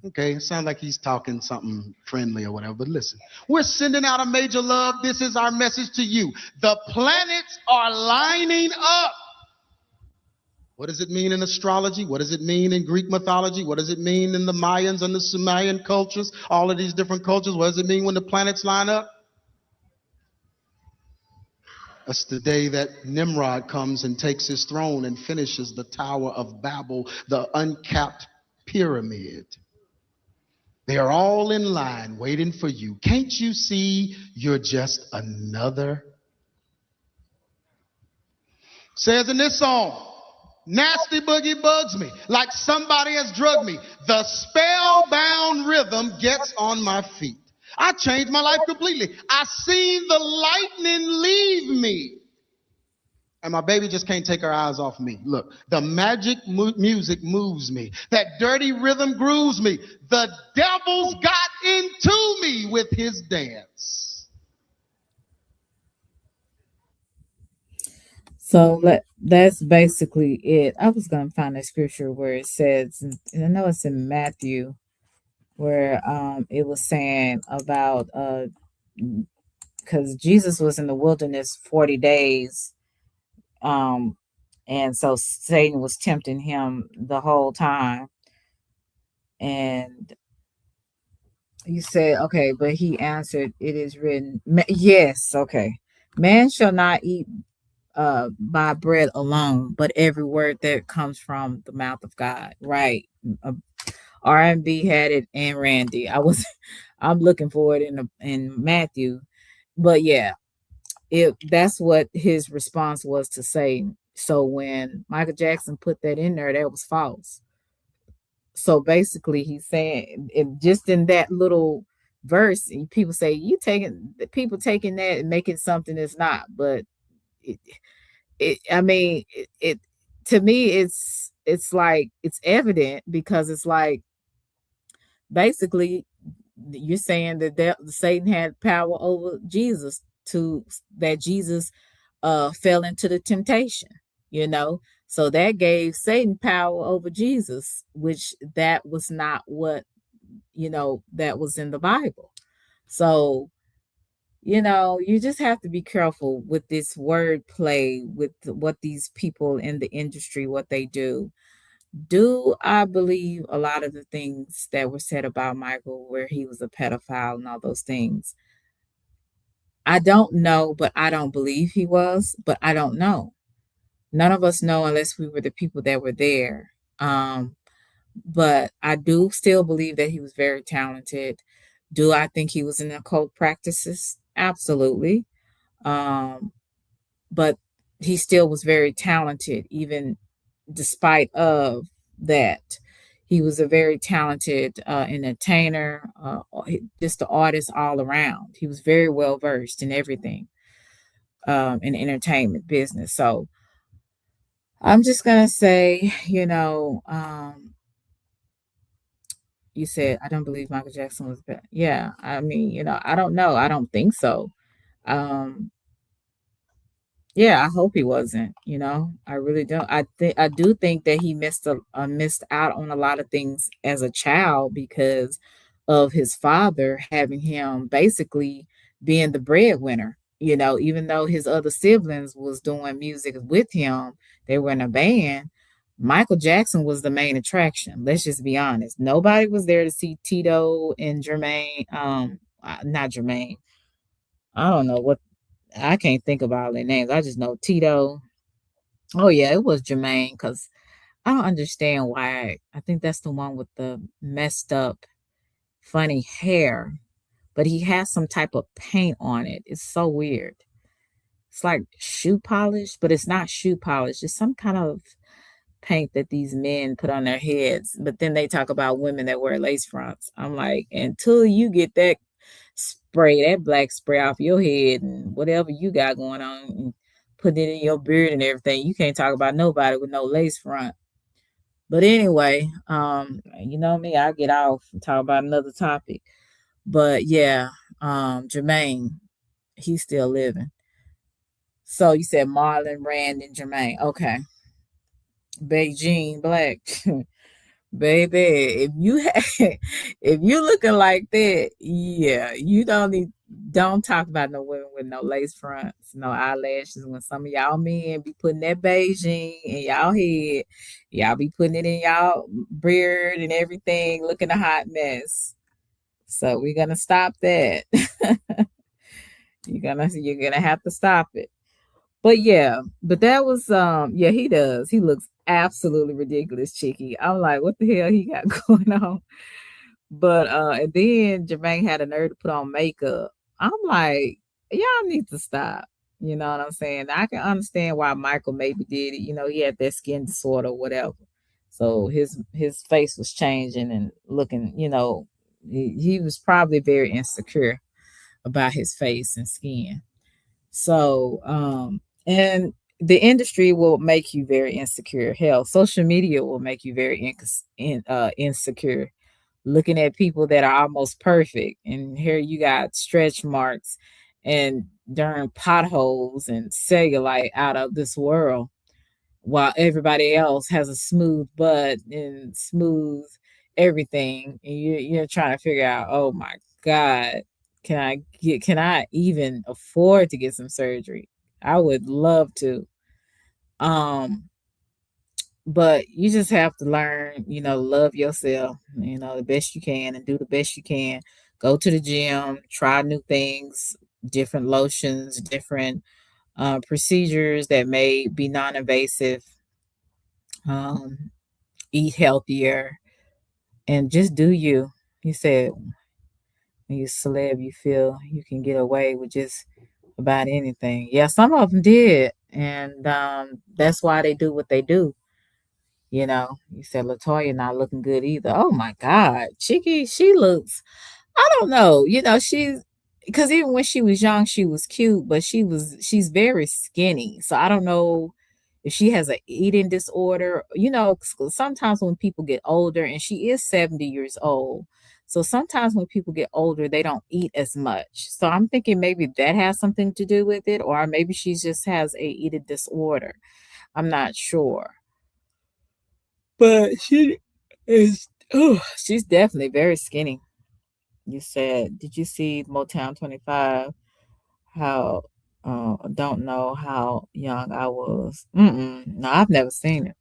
Okay, it sounds like he's talking something friendly or whatever, but listen. We're sending out a major love. This is our message to you. The planets are lining up. What does it mean in astrology? What does it mean in Greek mythology? What does it mean in the Mayans and the Sumerian cultures? All of these different cultures. What does it mean when the planets line up? That's the day that Nimrod comes and takes his throne and finishes the Tower of Babel, the uncapped pyramid. They are all in line waiting for you. Can't you see you're just another? Says in this song, nasty boogie bugs me like somebody has drugged me. The spellbound rhythm gets on my feet. I changed my life completely. I seen the lightning leave me. And my baby just can't take her eyes off me. Look, the magic music moves me. That dirty rhythm grooves me. The devil's got into me with his dance. So that's basically it. I was gonna find a scripture where it says, and I know it's in Matthew, where it was saying about because Jesus was in the wilderness 40 days And so Satan was tempting him the whole time. And you said, okay, but he answered, it is written, yes, okay. Man shall not eat by bread alone, but every word that comes from the mouth of God. Right. R&B had it and Randy. I'm looking for it in Matthew. But yeah, that's what his response was to Satan. So when Michael Jackson put that in there, that was false. So basically he's saying just in that little verse, people say people taking that and making something that's not, but I mean, it to me, it's like it's evident because it's like basically you're saying that Satan had power over Jesus to that Jesus fell into the temptation, you know. So that gave Satan power over Jesus, which that was not what that was in the Bible. So you just have to be careful with this word play with what these people in the industry, what they do. Do I believe a lot of the things that were said about Michael, where he was a pedophile and all those things? I don't know, but I don't believe he was, but I don't know. None of us know unless we were the people that were there. But I do still believe that he was very talented. Do I think he was in occult practices? Absolutely. But he still was very talented, even despite of that. He was a very talented entertainer, just an artist all around. He was very well versed in everything in the entertainment business. So I'm just gonna say, you said I don't believe Michael Jackson was bad. Yeah, I mean, I don't know. I don't think so. Um, Yeah, I hope he wasn't, I really don't. I do think that he missed out on a lot of things as a child because of his father having him basically being the breadwinner. Even though his other siblings was doing music with him, they were in a band. Michael Jackson was the main attraction. Let's just be honest. Nobody was there to see Tito and Jermaine. Not Jermaine. I don't know what I can't think of all their names. I just know Tito. Oh yeah, it was Jermaine because I don't understand why. I think that's the one with the messed up, funny hair, but he has some type of paint on it. It's so weird. It's like shoe polish, but it's not shoe polish. It's some kind of paint that these men put on their heads. But then they talk about women that wear lace fronts. I'm like, until you get that black spray off your head and whatever you got going on and put it in your beard and everything, you can't talk about nobody with no lace front. But anyway, you know me, I get off and talk about another topic. But yeah, Jermaine, he's still living. So you said Marlon, Rand, and Jermaine. Okay. Beijing Black. Baby, if you looking like that, yeah, you don't talk about no women with no lace fronts, no eyelashes. When some of y'all men be putting that Beijing in y'all head, y'all be putting it in y'all beard and everything, looking a hot mess. So we're gonna stop that. you're gonna have to stop it. But yeah, but that was yeah, he does. He looks absolutely ridiculous, Chicky. I'm like, what the hell he got going on? But and then Jermaine had a nerve to put on makeup. I'm like, y'all need to stop. You know what I'm saying? I can understand why Michael maybe did it. He had that skin disorder or whatever. So his face was changing and looking, he was probably very insecure about his face and skin. So and the industry will make you very insecure. Hell, social media will make you very insecure. Looking at people that are almost perfect, and here you got stretch marks and darn potholes and cellulite out of this world, while everybody else has a smooth butt and smooth everything, and you're trying to figure out, oh my God, can I even afford to get some surgery? I would love to. But you just have to learn, love yourself, the best you can and do the best you can. Go to the gym, try new things, different lotions, different procedures that may be non-invasive. Um, Eat healthier and just do you. You said when you celeb, you feel you can get away with just about anything. Yeah, some of them did, and that's why they do what they do. You said Latoya not looking good either. Oh my God, Chicky, she looks. I don't know. She's because even when she was young, she was cute, but she's very skinny. So I don't know if she has an eating disorder. Sometimes when people get older, and she is 70 years old. So sometimes when people get older, they don't eat as much. So I'm thinking maybe that has something to do with it, or maybe she just has a eating disorder. I'm not sure. But she is, oh, she's definitely very skinny. You said, did you see Motown 25? How, don't know how young I was. No, I've never seen it.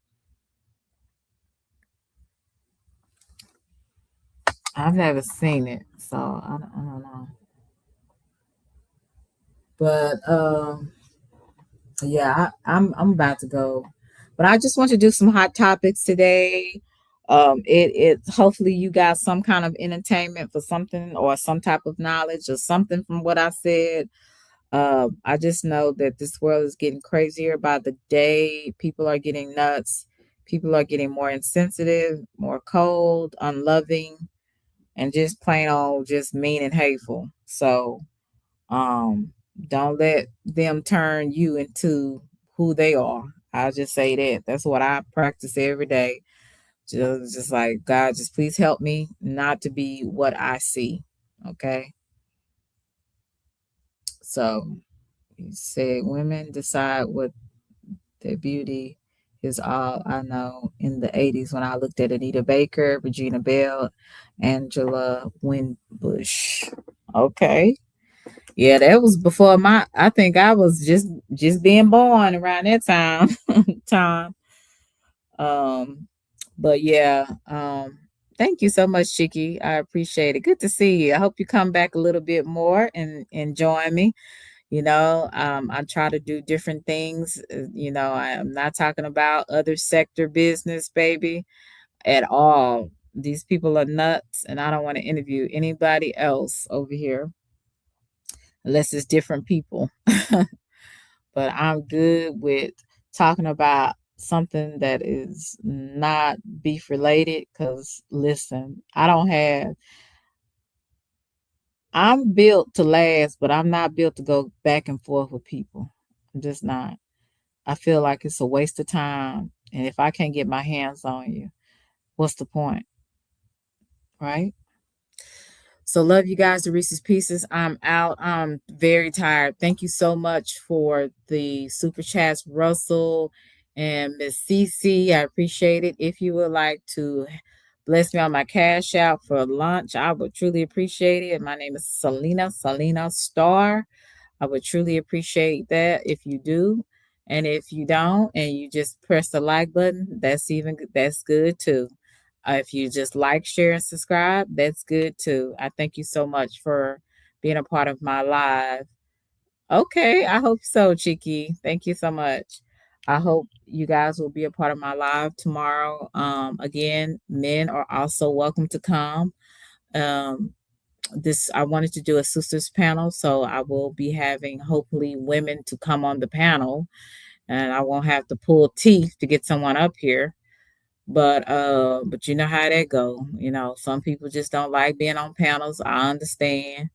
I've never seen it, so I don't know. But yeah, I'm about to go, but I just want to do some hot topics today. It hopefully you got some kind of entertainment for something or some type of knowledge or something from what I said. I just know that this world is getting crazier by the day. People are getting nuts. People are getting more insensitive, more cold, unloving, and just plain old, just mean and hateful. So, don't let them turn you into who they are. I'll just say that. That's what I practice every day. Just like, God, just please help me not to be what I see. Okay. So you said women decide what their beauty is all I know. In the 80s, when I looked at Anita Baker, Regina Bell, Angela Winbush. Okay. Yeah, that was before I think I was just being born around that time. Um, but yeah, thank you so much, Chicky. I appreciate it. Good to see you. I hope you come back a little bit more and join me. I try to do different things. I am not talking about other sector business, baby, at all. These people are nuts, and I don't want to interview anybody else over here unless it's different people. But I'm good with talking about something that is not beef related because listen, I'm built to last, but I'm not built to go back and forth with people. I'm just not. I feel like it's a waste of time. And if I can't get my hands on you, what's the point? Right? So love you guys, the Reese's Pieces. I'm out. I'm very tired. Thank you so much for the super chats, Russell and Miss Cece. I appreciate it. If you would like to bless me on my cash out for lunch, I would truly appreciate it. My name is Selena Star. I would truly appreciate that if you do. And if you don't, and you just press the like button, that's good too. If you just like, share, and subscribe, that's good too. I thank you so much for being a part of my live. Okay, I hope so, Chicky. Thank you so much. I hope you guys will be a part of my live tomorrow. Again, men are also welcome to come. I wanted to do a sisters panel, so I will be having hopefully women to come on the panel, and I won't have to pull teeth to get someone up here. But you know how that go. Some people just don't like being on panels. I understand.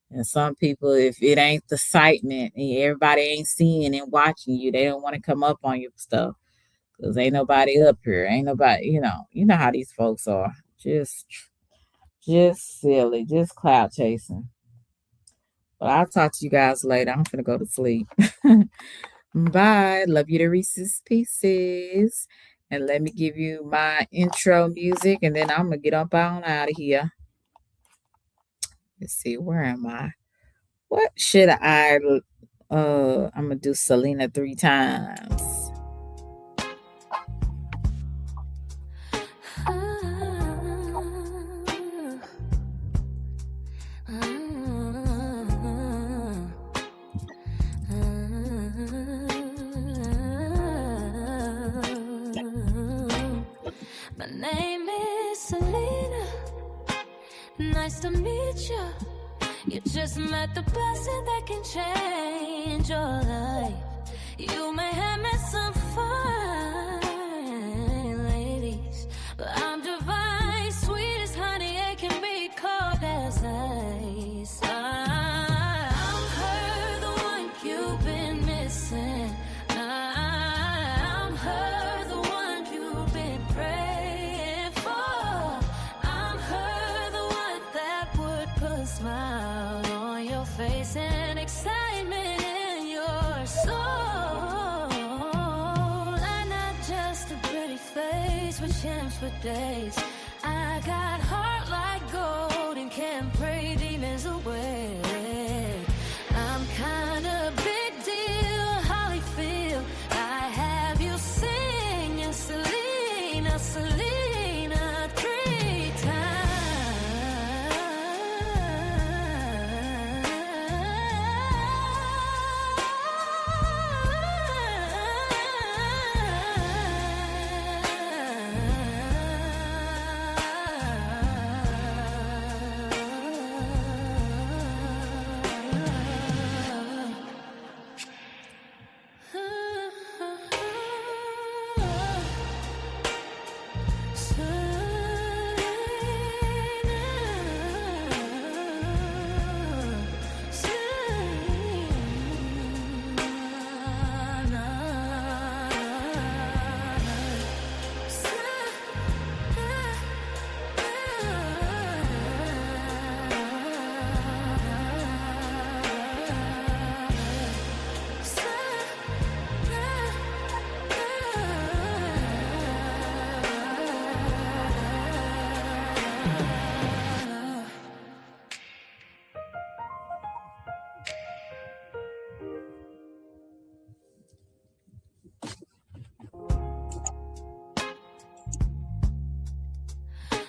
And some people, if it ain't the excitement and everybody ain't seeing and watching you, they don't want to come up on your stuff. Cause ain't nobody up here. Ain't nobody, you know how these folks are. Just silly, just cloud chasing. But I'll talk to you guys later. I'm gonna go to sleep. Bye. Love you to Reese's Pieces. And let me give you my intro music, and then I'm gonna get up on out of here. Let's see, where am I? What should I I'm gonna do Selena 3 times. nice to meet you. You just met the blessing that can change your life. You may have met some fine ladies, but I'm divine, sweet as honey, it can be cold as ice. I'm her, the one you've been missing. I'm her, the one you've been praying for. I'm her, the one that would put a smile on your face and excitement in your soul. I'm not just a pretty face with champs for days. I got heart like gold and can pray demons away.